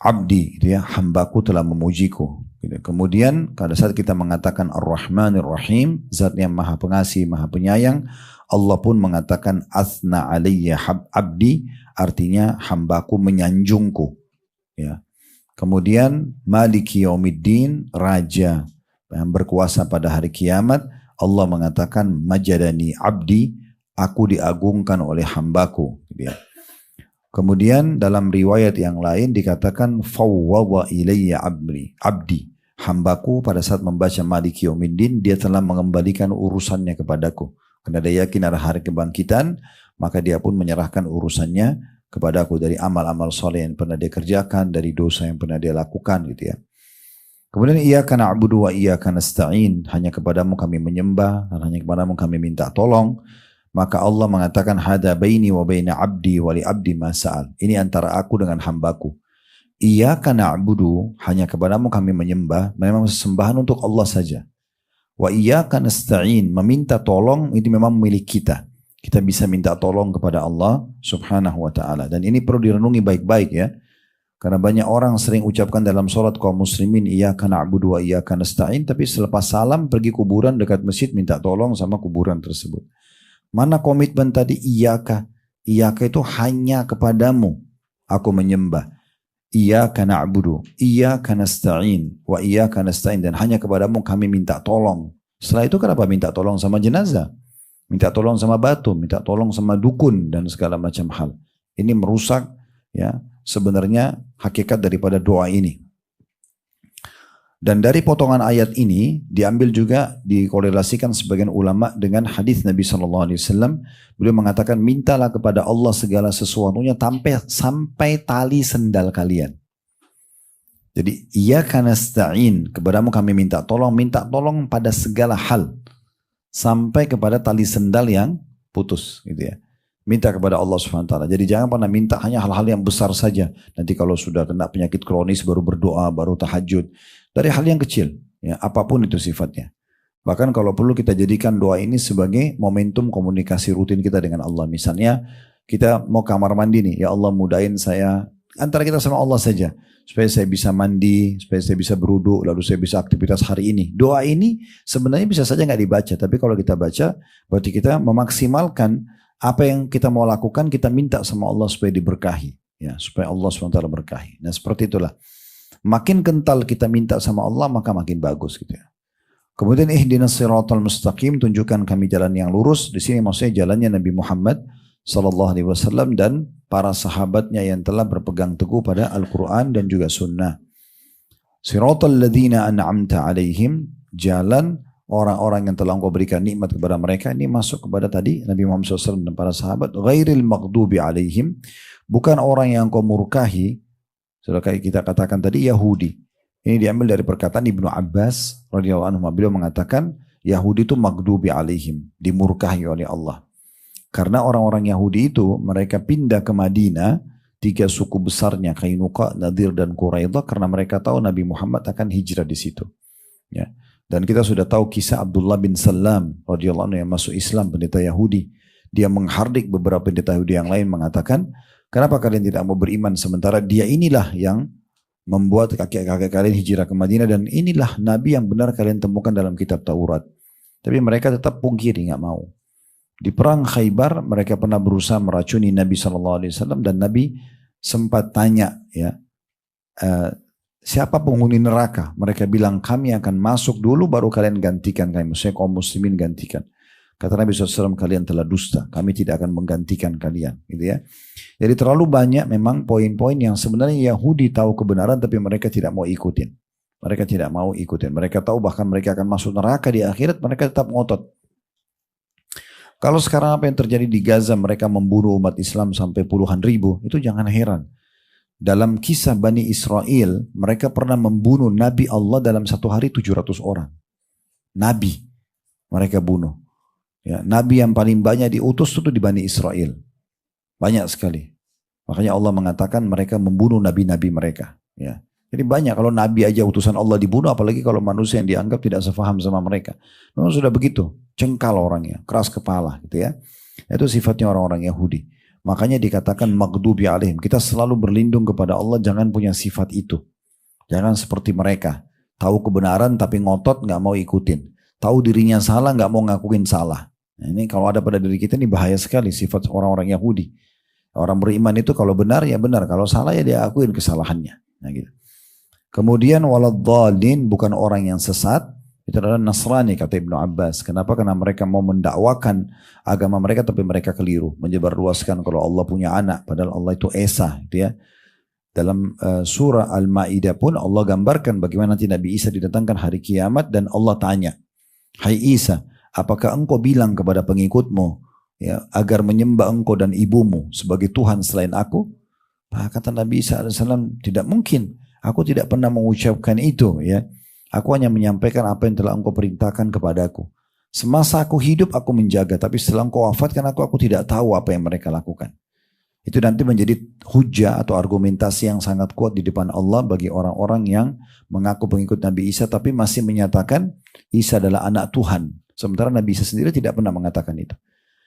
Abdi, ya, hambaku telah memujiku. Kemudian pada saat kita mengatakan Ar-Rahmanir Rahim, zat yang maha pengasih, maha penyayang, Allah pun mengatakan Athna alayya abdi, artinya hambaku menyanjungku, ya. Kemudian Maliki Yaumiddin, raja yang berkuasa pada hari kiamat, Allah mengatakan Majadani abdi, aku diagungkan oleh hambaku, ya. Kemudian dalam riwayat yang lain dikatakan fawwadha ilayya abdi. Hambaku pada saat membaca Maliki Yaumiddin dia telah mengembalikan urusannya kepadaku. Karena dia yakin ada hari kebangkitan, maka dia pun menyerahkan urusannya kepadaku dari amal-amal soleh yang pernah dia kerjakan, dari dosa yang pernah dia lakukan gitu ya. Kemudian iyyaka na'budu wa iyyaka nasta'in, hanya kepadamu kami menyembah dan hanya kepadamu kami minta tolong. Maka Allah mengatakan hada baini wa baina abdi wa li abdi ma sa'al. Ini antara aku dengan hambaku. Iyyaka na'budu, hanya kepadamu kami menyembah, memang sesembahan untuk Allah saja. Wa iyyaka nasta'in, meminta tolong itu memang milik kita. Kita bisa minta tolong kepada Allah Subhanahu wa taala. Dan ini perlu direnungi baik-baik ya. Karena banyak orang sering ucapkan dalam salat kaum muslimin iyyaka na'budu wa iyyaka nasta'in, tapi selepas salam pergi kuburan dekat masjid minta tolong sama kuburan tersebut. Mana komitmen tadi iyyaka? Iyyaka itu hanya kepadamu aku menyembah. Iyyaka na'budu, iyyaka nasta'in, wa iyyaka nasta'in, dan hanya kepadamu kami minta tolong. Setelah itu kenapa minta tolong sama jenazah? Minta tolong sama batu, minta tolong sama dukun dan segala macam hal. Ini merusak ya sebenarnya hakikat daripada doa ini. Dan dari potongan ayat ini diambil juga dikorelasikan sebagian ulama dengan hadis Nabi SAW. Beliau mengatakan mintalah kepada Allah segala sesuatunya sampai tali sendal kalian. Jadi iyyaka nasta'in, kepadamu kami minta tolong pada segala hal sampai kepada tali sendal yang putus gitu ya. Minta kepada Allah SWT. Jadi jangan pernah minta hanya hal-hal yang besar saja. Nanti kalau sudah kena penyakit kronis baru berdoa, baru tahajud. Dari hal yang kecil, ya, apapun itu sifatnya. Bahkan kalau perlu kita jadikan doa ini sebagai momentum komunikasi rutin kita dengan Allah. Misalnya kita mau kamar mandi nih, ya Allah mudahin saya, antara kita sama Allah saja. Supaya saya bisa mandi, supaya saya bisa berwudu, lalu saya bisa aktivitas hari ini. Doa ini sebenarnya bisa saja nggak dibaca, tapi kalau kita baca, berarti kita memaksimalkan apa yang kita mau lakukan, kita minta sama Allah supaya diberkahi. Ya, supaya Allah SWT berkahi. Nah seperti itulah. Makin kental kita minta sama Allah, maka makin bagus gitu ya. Kemudian ihdinas siratal mustaqim, tunjukkan kami jalan yang lurus. Di sini maksudnya jalannya Nabi Muhammad SAW dan para sahabatnya yang telah berpegang teguh pada Al-Quran dan juga Sunnah. Siratal ladzina an'amta alaihim, jalan orang-orang yang telah engkau berikan nikmat kepada mereka. Ini masuk kepada tadi Nabi Muhammad SAW dan para sahabat. Ghairil maghdubi alaihim, bukan orang yang engkau murkahi. Sudah kayak kita katakan tadi Yahudi. Ini diambil dari perkataan Ibnu Abbas radhiyallahu anhu. Beliau mengatakan Yahudi itu maghdubi alaihim, dimurkahi oleh Allah. Karena orang-orang Yahudi itu mereka pindah ke Madinah, 3 suku besarnya Qainuqa, Nadir dan Quraidah, karena mereka tahu Nabi Muhammad akan hijrah di situ. Ya. Dan kita sudah tahu kisah Abdullah bin Salam radhiyallahu anhu yang masuk Islam, pendeta Yahudi. Dia menghardik beberapa pendeta Yahudi yang lain mengatakan, kenapa kalian tidak mau beriman sementara dia inilah yang membuat kakek-kakek kalian hijrah ke Madinah dan inilah Nabi yang benar kalian temukan dalam kitab Taurat. Tapi mereka tetap pungkiri, nggak mau. Di perang Khaybar mereka pernah berusaha meracuni Nabi SAW dan Nabi sempat tanya ya, siapa penghuni neraka? Mereka bilang kami akan masuk dulu baru kalian gantikan kami. Maksudnya kaum muslimin gantikan. Kata Nabi SAW, kalian telah dusta, kami tidak akan menggantikan kalian. Gitu ya. Jadi terlalu banyak memang poin-poin yang sebenarnya Yahudi tahu kebenaran tapi mereka tidak mau ikutin. Mereka tidak mau ikutin. Mereka tahu bahkan mereka akan masuk neraka di akhirat, mereka tetap ngotot. Kalau sekarang apa yang terjadi di Gaza, mereka membunuh umat Islam sampai puluhan ribu, itu jangan heran. Dalam kisah Bani Israel, mereka pernah membunuh Nabi Allah dalam satu hari 700 orang. Nabi mereka bunuh. Ya, Nabi yang paling banyak diutus itu di Bani Israel. Banyak sekali. Makanya Allah mengatakan mereka membunuh nabi-nabi mereka. Ya. Jadi banyak, kalau Nabi aja utusan Allah dibunuh, apalagi kalau manusia yang dianggap tidak sefaham sama mereka. Memang sudah begitu, cengkal orangnya, keras kepala gitu ya. Itu sifatnya orang-orang Yahudi. Makanya dikatakan maghdubi alaihim. Kita selalu berlindung kepada Allah, jangan punya sifat itu. Jangan seperti mereka. Tahu kebenaran tapi ngotot gak mau ikutin. Tahu dirinya salah gak mau ngakuin salah. Nah, ini kalau ada pada diri kita ini bahaya sekali sifat orang-orang Yahudi. Orang beriman itu kalau benar ya benar, kalau salah ya dia akuin kesalahannya. Nah gitu. Kemudian waladhdallin, bukan orang yang sesat, Itu adalah Nasrani, kata Ibnu Abbas. Kenapa? Karena mereka mau mendakwakan agama mereka tapi mereka keliru. Menyebarluaskan kalau Allah punya anak. Padahal Allah itu Esa. Gitu ya. Dalam surah Al-Ma'idah pun Allah gambarkan bagaimana nanti Nabi Isa didatangkan hari kiamat dan Allah tanya, hai Isa, apakah engkau bilang kepada pengikutmu ya, agar menyembah engkau dan ibumu sebagai Tuhan selain aku? Kata Nabi Isa AS, tidak mungkin. Aku tidak pernah mengucapkan itu. Ya, aku hanya menyampaikan apa yang telah engkau perintahkan kepadaku. Semasa aku hidup aku menjaga, tapi setelah engkau wafatkan aku tidak tahu apa yang mereka lakukan. Itu nanti menjadi hujah atau argumentasi yang sangat kuat di depan Allah bagi orang-orang yang mengaku pengikut Nabi Isa tapi masih menyatakan Isa adalah anak Tuhan. Sementara Nabi Isa sendiri tidak pernah mengatakan itu.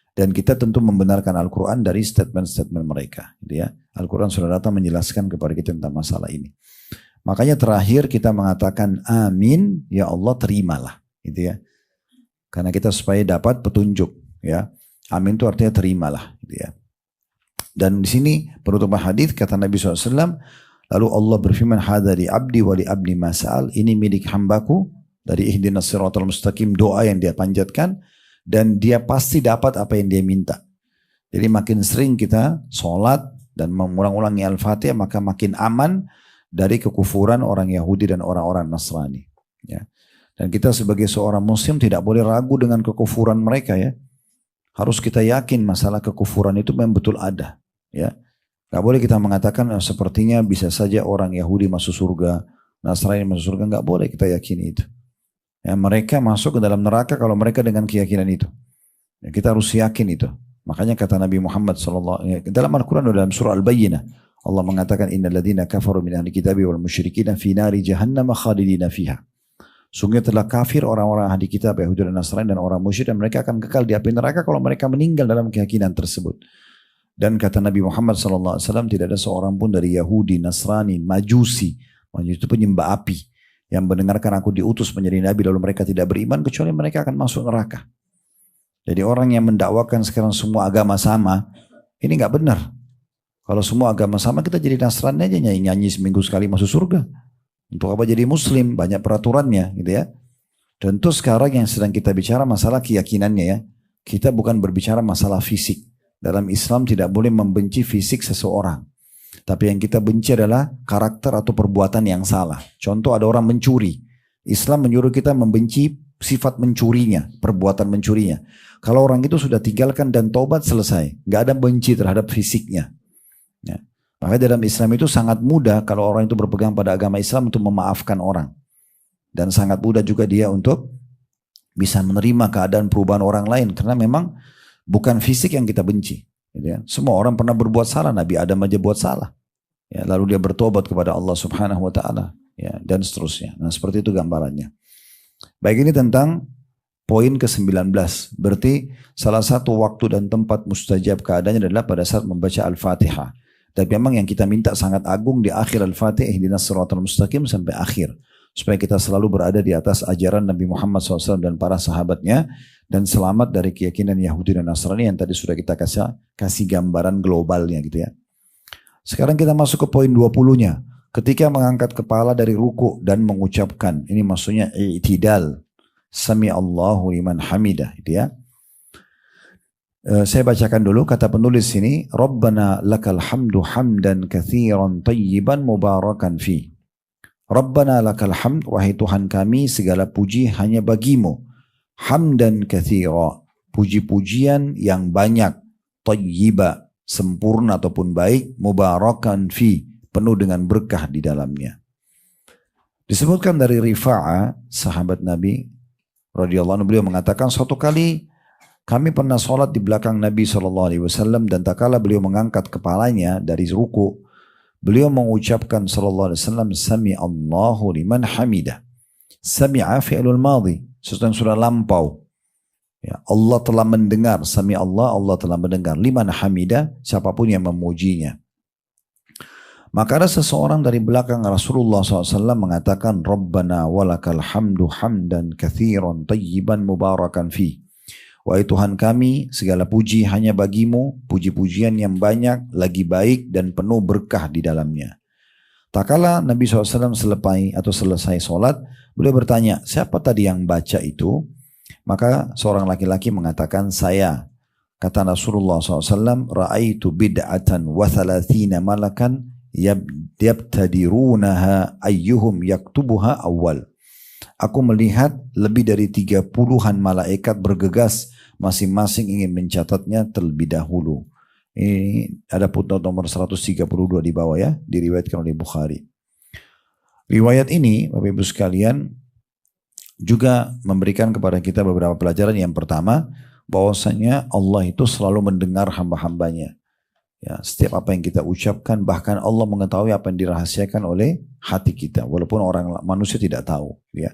Dan kita tentu membenarkan Al-Quran dari statement-statement mereka. Gitu ya. Al-Quran sudah datang menjelaskan kepada kita tentang masalah ini. Makanya terakhir kita mengatakan amin, ya Allah terimalah. Gitu ya. Karena kita supaya dapat petunjuk. Ya. Amin itu artinya terimalah. Gitu ya. Dan di sini penutupan hadis kata Nabi SAW, lalu Allah berfirman, hadari abdi wali abdi mas'al, ini milik hambaku, dari ihdinas siratal mustaqim, doa yang dia panjatkan, dan dia pasti dapat apa yang dia minta. Jadi makin sering kita sholat dan mengulang-ulangi Al-Fatihah, maka makin aman dari kekufuran orang Yahudi dan orang-orang Nasrani. Ya. Dan kita sebagai seorang muslim tidak boleh ragu dengan kekufuran mereka ya. Harus kita yakin masalah kekufuran itu memang betul ada. Ya, nggak boleh kita mengatakan sepertinya bisa saja orang Yahudi masuk surga, Nasrani masuk surga, nggak boleh kita yakini itu. Ya, mereka masuk ke dalam neraka kalau mereka dengan keyakinan itu. Ya, kita harus yakin itu. Makanya kata Nabi Muhammad SAW dalam Al-Quran dalam surah Al-Bayyinah, Allah mengatakan innal ladzina kafaru min ahli kitabi wal musyrikin fi nari jahannam khalidina fiha. Sungguh telah kafir orang-orang ahli kitab Yahudi dan Nasrani dan orang musyrik dan mereka akan kekal di api neraka kalau mereka meninggal dalam keyakinan tersebut. Dan kata Nabi Muhammad SAW tidak ada seorang pun dari Yahudi, Nasrani, Majusi itu penyembah api yang mendengarkan aku diutus menjadi Nabi lalu mereka tidak beriman kecuali mereka akan masuk neraka. Jadi orang yang mendakwakan sekarang semua agama sama, ini nggak benar. Kalau semua agama sama kita jadi Nasrani aja nyanyi seminggu sekali masuk surga. Untuk apa jadi Muslim? Banyak peraturannya gitu ya. Tentu sekarang yang sedang kita bicara masalah keyakinannya ya. Kita bukan berbicara masalah fisik. Dalam Islam tidak boleh membenci fisik seseorang. Tapi yang kita benci adalah karakter atau perbuatan yang salah. Contoh ada orang mencuri. Islam menyuruh kita membenci sifat mencurinya, perbuatan mencurinya. Kalau orang itu sudah tinggalkan dan taubat selesai. Gak ada benci terhadap fisiknya. Ya. Makanya dalam Islam itu sangat mudah kalau orang itu berpegang pada agama Islam untuk memaafkan orang. Dan sangat mudah juga dia untuk bisa menerima keadaan perubahan orang lain. Karena memang bukan fisik yang kita benci. Ya. Semua orang pernah berbuat salah. Nabi Adam aja buat salah. Ya, lalu dia bertobat kepada Allah Subhanahu Wa Taala. Ya, dan seterusnya. Nah seperti itu gambarannya. Baik, ini tentang poin ke-19. Berarti salah satu waktu dan tempat mustajab keadaannya adalah pada saat membaca Al-Fatihah. Dan memang yang kita minta sangat agung di akhir Al-Fatihah, ihdinas siratal mustaqim sampai akhir. Supaya kita selalu berada di atas ajaran Nabi Muhammad SAW dan para sahabatnya. Dan selamat dari keyakinan Yahudi dan Nasrani yang tadi sudah kita kasih gambaran globalnya gitu ya. Sekarang kita masuk ke poin 20-nya. Ketika mengangkat kepala dari ruku dan mengucapkan. Ini maksudnya i'tidal. Sami Allahu liman hamidah gitu ya. Saya bacakan dulu kata penulis ini. Rabbana lakal hamdu hamdan kathiran tayyiban mubarakan fi. Rabbana lakal hamd, wahai Tuhan kami segala puji hanya bagimu. Hamdan kathira, puji-pujian yang banyak, tayyiba, sempurna ataupun baik, mubarakan fi, penuh dengan berkah di dalamnya. Disebutkan dari Rifa'ah, sahabat Nabi radhiyallahu anhu, beliau mengatakan suatu kali kami pernah sholat di belakang Nabi SAW dan tak kala beliau mengangkat kepalanya dari ruku, beliau mengucapkan SAW, Sami Allahu liman hamidah. Sami'a fi'lul madhi, sesuatu yang sudah lampau. Ya, Allah telah mendengar, Sami Allah, Allah telah mendengar. Liman hamidah, siapapun yang memujinya. Maka ada seseorang dari belakang Rasulullah SAW mengatakan, Rabbana walakal hamdu hamdan kathiran tayyiban mubarakan fi. Wahai Tuhan kami, segala puji hanya bagimu, puji-pujian yang banyak, lagi baik dan penuh berkah di dalamnya. Tak kala Nabi SAW selesai sholat, beliau bertanya, siapa tadi yang baca itu? Maka seorang laki-laki mengatakan, saya. Kata Rasulullah SAW, Ra'aitu bid'atan wa thalathina malakan yabtadirunaha ayyuhum yaktubuha awal. Aku melihat lebih dari 30-an malaikat bergegas, masing-masing ingin mencatatnya terlebih dahulu. Ini ada footnote nomor 132 di bawah ya, diriwayatkan oleh Bukhari. Riwayat ini, Bapak Ibu sekalian, juga memberikan kepada kita beberapa pelajaran. Yang pertama, bahwasanya Allah itu selalu mendengar hamba-hambanya. Ya, setiap apa yang kita ucapkan, bahkan Allah mengetahui apa yang dirahasiakan oleh hati kita, walaupun orang manusia tidak tahu. Ya,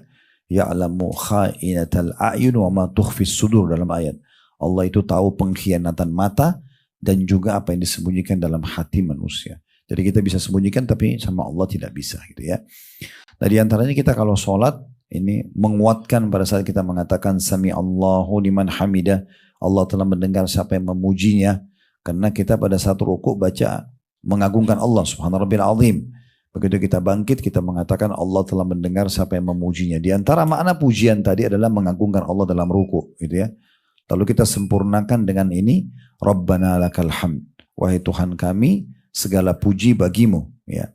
ya'lamu kha'inatal a'yun wa ma tukhfis sudur dalam ayat. Allah itu tahu pengkhianatan mata dan juga apa yang disembunyikan dalam hati manusia. Jadi kita bisa sembunyikan tapi sama Allah tidak bisa gitu ya. Nah di antaranya kita kalau sholat ini menguatkan pada saat kita mengatakan Sami Allahu liman hamidah. Allah telah mendengar siapa yang memujinya. Karena kita pada saat rukuk baca mengagungkan Allah subhanahu rabbil azim. Begitu kita bangkit kita mengatakan Allah telah mendengar siapa yang memujinya. Di antara makna pujian tadi adalah mengagungkan Allah dalam rukuk gitu ya. Lalu kita sempurnakan dengan ini, Rabbana lakal hamd. Wahai Tuhan kami, segala puji bagimu. Ya.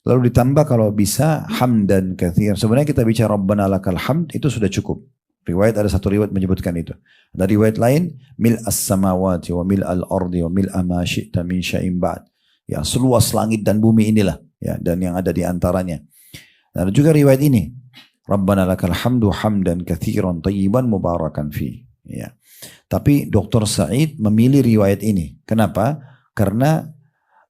Lalu ditambah kalau bisa, hamdan katsir. Sebenarnya kita bicara Rabbana lakal hamd, itu sudah cukup. Riwayat ada satu riwayat menyebutkan itu. Ada riwayat lain, mil as-samawati wa mil al-ardi wa mil ma syi'ta min syai'in ba'd. Ya, seluas langit dan bumi inilah. Ya, dan yang ada di antaranya. Dan ada juga riwayat ini, Rabbana lakal hamdu hamdan katsiran tayyiban mubarakan fi. Ya. Tapi Dr. Said memilih riwayat ini. Kenapa? Karena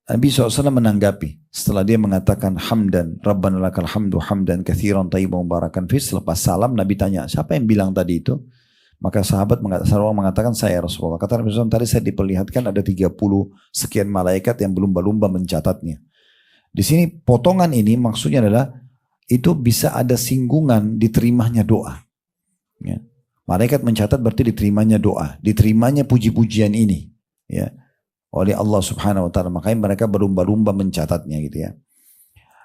Nabi SAW menanggapi. Setelah dia mengatakan hamdan, Rabbana lakal hamdu hamdan kathiran tayyiban mubarakan fi. Selepas salam Nabi tanya, siapa yang bilang tadi itu? Maka sahabat mengatakan, saya Rasulullah. Kata Nabi SAW, tadi saya diperlihatkan ada 30 sekian malaikat yang berlumba-lumba mencatatnya. Di sini potongan ini maksudnya adalah itu bisa ada singgungan diterimanya doa. Ya. Malaikat mencatat berarti diterimanya doa, diterimanya puji-pujian ini, ya, oleh Allah Subhanahu Wa Taala. Makanya mereka berlumba-lumba mencatatnya, gitu ya.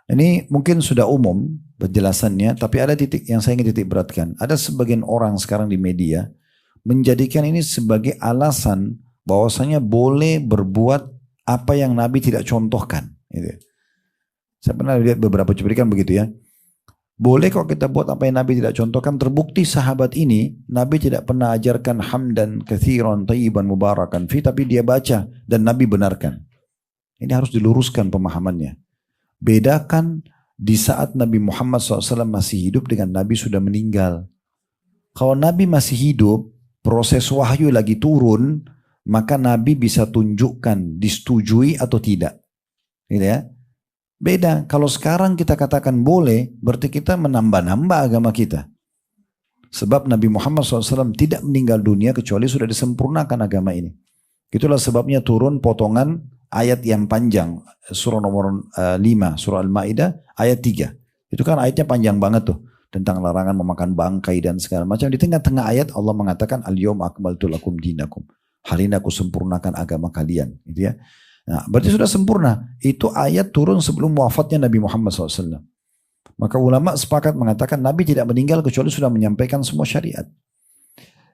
Ini mungkin sudah umum penjelasannya, tapi ada titik yang saya ingin titik beratkan. Ada sebagian orang sekarang di media menjadikan ini sebagai alasan bahwasanya boleh berbuat apa yang Nabi tidak contohkan. Gitu. Saya pernah lihat beberapa cuplikan begitu ya. Boleh kok kita buat apa yang Nabi tidak contohkan. Terbukti sahabat ini Nabi tidak pernah ajarkan hamdan kathiran tayyiban mubarakan fi, tapi dia baca dan Nabi benarkan. Ini harus diluruskan pemahamannya. Bedakan di saat Nabi Muhammad SAW masih hidup dengan Nabi sudah meninggal. Kalau Nabi masih hidup, proses wahyu lagi turun, maka Nabi bisa tunjukkan disetujui atau tidak. Gitu ya. Beda, kalau sekarang kita katakan boleh, berarti kita menambah-nambah agama kita. Sebab Nabi Muhammad SAW tidak meninggal dunia kecuali sudah disempurnakan agama ini. Itulah sebabnya turun potongan ayat yang panjang, surah nomor 5, surah Al-Ma'idah, ayat 3. Itu kan ayatnya panjang banget tuh, tentang larangan memakan bangkai dan segala macam. Di tengah-tengah ayat Allah mengatakan, Al-yawma akmaltu lakum dinakum. Hari ini aku sempurnakan agama kalian. Gitu ya. Nah, berarti sudah sempurna. Itu ayat turun sebelum wafatnya Nabi Muhammad SAW. Maka ulama sepakat mengatakan Nabi tidak meninggal kecuali sudah menyampaikan semua syariat.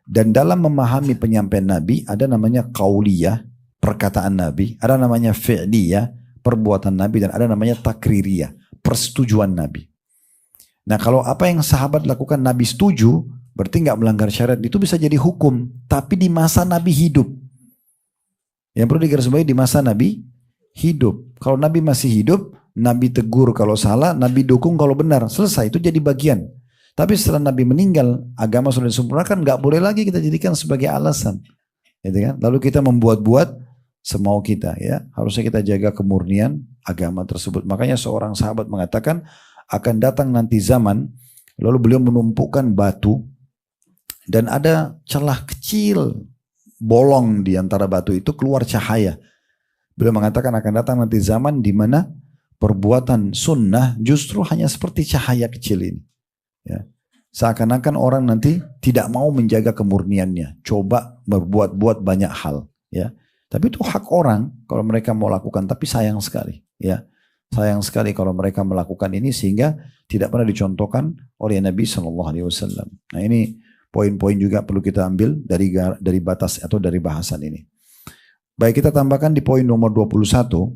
Dan dalam memahami penyampaian Nabi ada namanya qauliyah, perkataan Nabi, ada namanya fi'liyah, perbuatan Nabi, dan ada namanya takririyah, persetujuan Nabi. Nah kalau apa yang sahabat lakukan Nabi setuju, berarti nggak melanggar syariat, itu bisa jadi hukum. Tapi di masa Nabi hidup. Yang perlu digarisbawahi di masa Nabi hidup. Kalau Nabi masih hidup, Nabi tegur kalau salah, Nabi dukung kalau benar. Selesai, itu jadi bagian. Tapi setelah Nabi meninggal, agama sudah disempurnakan, nggak boleh lagi kita jadikan sebagai alasan. Gitu kan? Lalu kita membuat-buat semau kita. Ya, harusnya kita jaga kemurnian agama tersebut. Makanya seorang sahabat mengatakan, akan datang nanti zaman, lalu beliau menumpukan batu, dan ada celah kecil, bolong di antara batu itu keluar cahaya. Beliau mengatakan akan datang nanti zaman di mana perbuatan sunnah justru hanya seperti cahaya kecil ini. Ya. Seakan-akan orang nanti tidak mau menjaga kemurniannya, coba berbuat-buat banyak hal. Ya. Tapi itu hak orang kalau mereka mau lakukan, tapi sayang sekali. Ya. Sayang sekali kalau mereka melakukan ini sehingga tidak pernah dicontohkan oleh Nabi SAW. Nah ini poin-poin juga perlu kita ambil dari batas atau dari bahasan ini. Baik, kita tambahkan di poin nomor 21.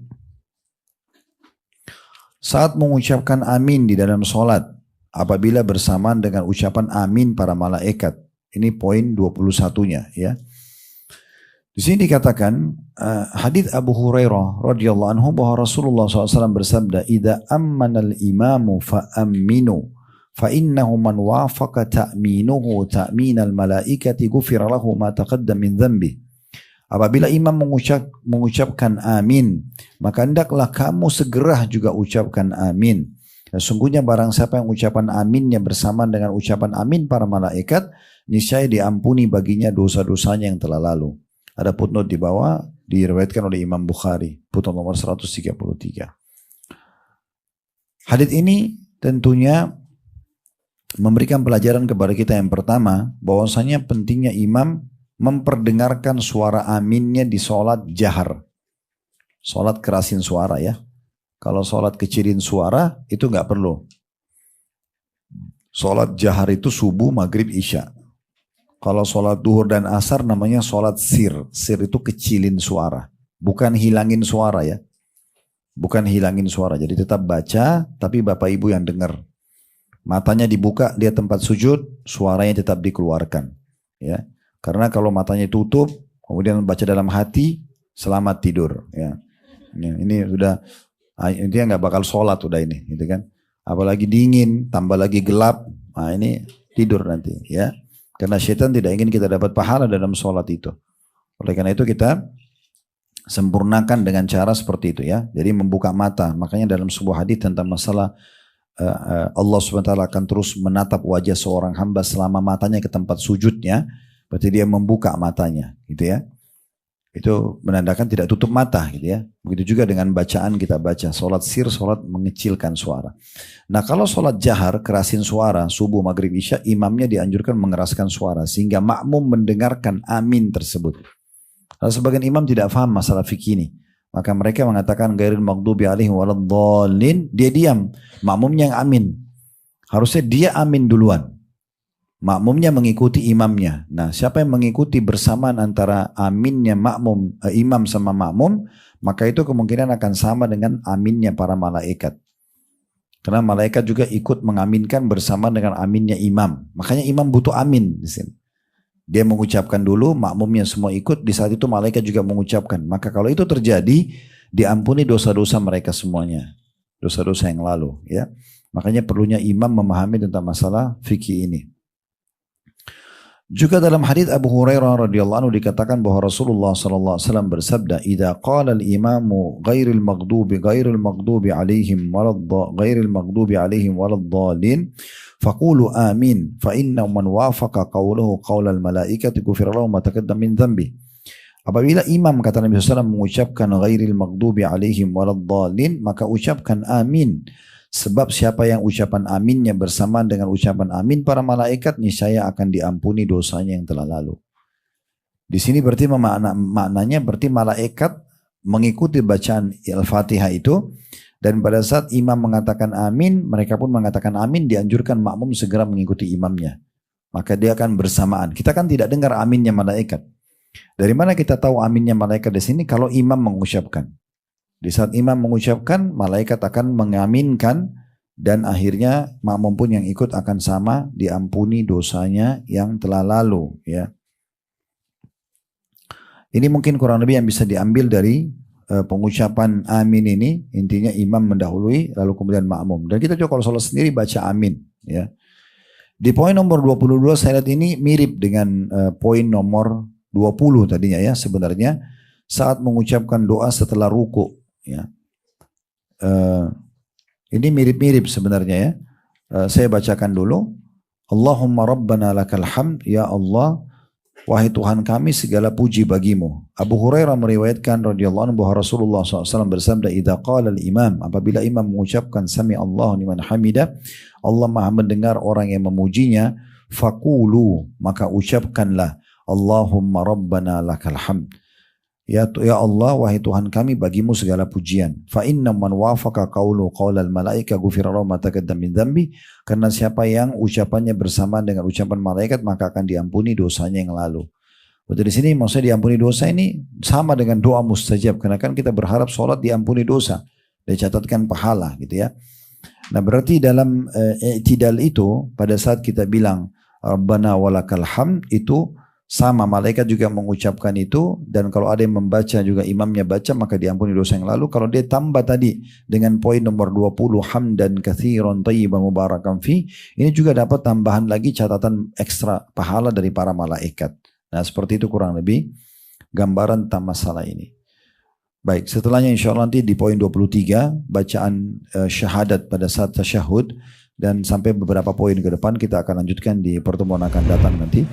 Saat mengucapkan amin di dalam sholat, apabila bersamaan dengan ucapan amin para malaikat. Ini poin 21-nya ya. Di sini dikatakan hadits Abu Hurairah radhiyallahu anhu bahwa Rasulullah SAW bersabda, "Idza ammanal imamu fa aminu, fa innahu man wafaqa ta'minuhu ta'minal malaikati ghufira lahu ma taqaddama min dhanbi." Apabila imam mengucapkan amin, maka hendaklah kamu segera juga ucapkan amin. Dan sungguhnya barang siapa yang ucapan aminnya bersamaan dengan ucapan amin para malaikat, niscaya diampuni baginya dosa-dosanya yang telah lalu. Ada footnote di bawah, diriwayatkan oleh Imam Bukhari, footnote nomor 133. Hadits ini tentunya memberikan pelajaran kepada kita yang pertama, bahwasanya pentingnya imam memperdengarkan suara aminnya di sholat jahar. Sholat kerasin suara ya. Kalau sholat kecilin suara itu nggak perlu. Sholat jahar itu subuh, maghrib, isya. Kalau sholat duhur dan asar namanya sholat sir. Sir itu kecilin suara. Bukan hilangin suara ya. Bukan hilangin suara. Jadi tetap baca tapi bapak ibu yang dengar. Matanya dibuka, lihat tempat sujud, suaranya tetap dikeluarkan. Ya. Karena kalau matanya tutup, kemudian baca dalam hati, selamat tidur. Ya. Ini sudah, dia nggak bakal sholat udah ini, gitu kan? Apalagi dingin, tambah lagi gelap, nah ini tidur nanti, ya. Karena syaitan tidak ingin kita dapat pahala dalam sholat itu. Oleh karena itu kita sempurnakan dengan cara seperti itu, ya. Jadi membuka mata. Makanya dalam sebuah hadis tentang masalah Allah SWT akan terus menatap wajah seorang hamba selama matanya ke tempat sujudnya. Berarti dia membuka matanya, gitu ya. Itu menandakan tidak tutup mata, gitu ya. Begitu juga dengan bacaan kita baca. Sholat sir, sholat mengecilkan suara. Nah kalau sholat jahar, kerasin suara, subuh, maghrib, isya, imamnya dianjurkan mengeraskan suara. Sehingga makmum mendengarkan amin tersebut. Kalau sebagian imam tidak paham masalah fikih ini. Maka mereka mengatakan, ghairil maghdubi alaihim waladhdallin. Dia diam, makmumnya yang amin. Harusnya dia amin duluan. Makmumnya mengikuti imamnya. Nah, siapa yang mengikuti bersamaan antara aminnya imam sama makmum, maka itu kemungkinan akan sama dengan aminnya para malaikat. Karena malaikat juga ikut mengaminkan bersama dengan aminnya imam. Makanya imam butuh amin di sini. Dia mengucapkan dulu, makmumnya semua ikut, di saat itu malaikat juga mengucapkan. Maka kalau itu terjadi, diampuni dosa-dosa mereka semuanya. Dosa-dosa yang lalu, ya. Makanya perlunya imam memahami tentang masalah fikih ini. Juga dalam hadits Abu Hurairah radhiyallahu anhu dikatakan bahwa Rasulullah sallallahu alaihi wasallam bersabda, "Idza qala al-imamu ghairil maghdubi alaihim waladdallin, faqulu amin, fa inna man wafaqa qawluhu qawlal malaikati ghufira lahu ma taqaddama min dhanbi." Apabila imam, kata Nabi SAW, mengucapkan ghairil maghdubi alaihim waladdallin, maka ucapkan amin. Sebab siapa yang ucapan aminnya bersamaan dengan ucapan amin para malaikat, niscaya akan diampuni dosanya yang telah lalu. Di sini berarti maknanya berarti malaikat mengikuti bacaan Al-Fatihah itu, dan pada saat imam mengatakan amin, mereka pun mengatakan amin, dianjurkan makmum segera mengikuti imamnya. Maka dia akan bersamaan. Kita kan tidak dengar aminnya malaikat. Dari mana kita tahu aminnya malaikat di sini? Kalau imam mengucapkan. Di saat imam mengucapkan, malaikat akan mengaminkan, dan akhirnya makmum pun yang ikut akan sama, diampuni dosanya yang telah lalu. Ya. Ini mungkin kurang lebih yang bisa diambil dari pengucapan amin ini. Intinya imam mendahului, lalu kemudian makmum. Dan kita juga kalau sholat sendiri baca amin. Ya. Di poin nomor 22 saya lihat ini mirip dengan poin nomor 20 tadinya ya. Sebenarnya saat mengucapkan doa setelah ruku. Ya. Ini mirip-mirip sebenarnya ya. Saya bacakan dulu. Allahumma rabbana lakal hamd, ya Allah, wahai Tuhan kami segala puji bagimu. Abu Hurairah meriwayatkan radhiyallahu anhu bahwa Rasulullah SAW bersabda, idza qala al-imam, apabila imam mengucapkan sami Allahu liman hamida, Allah Maha mendengar orang yang memujinya, faqulu, maka ucapkanlah Allahumma rabbana lakal hamd. Ya Allah, wahai Tuhan kami, bagimu segala pujian. Fa inna man wafaqa qawlu qawlal malaika ghufira lahu ma taqaddama min dzambi. Karena siapa yang ucapannya bersamaan dengan ucapan malaikat, maka akan diampuni dosanya yang lalu. Berarti di sini maksudnya diampuni dosa ini sama dengan doa mustajab. Karena kan kita berharap sholat diampuni dosa, dicatatkan pahala gitu ya. Nah berarti dalam i'tidal itu, pada saat kita bilang Rabbana walakal hamd, itu sama, malaikat juga mengucapkan itu, dan kalau ada yang membaca juga imamnya baca, maka diampuni dosa yang lalu. Kalau dia tambah tadi dengan poin nomor 20, hamdan katsiran thayyiban mubarakan fi, ini juga dapat tambahan lagi catatan ekstra pahala dari para malaikat. Nah seperti itu kurang lebih gambaran tentang masalah ini. Baik, setelahnya insya Allah nanti di poin 23, bacaan syahadat pada saat tasyahud, dan sampai beberapa poin ke depan kita akan lanjutkan di pertemuan akan datang nanti.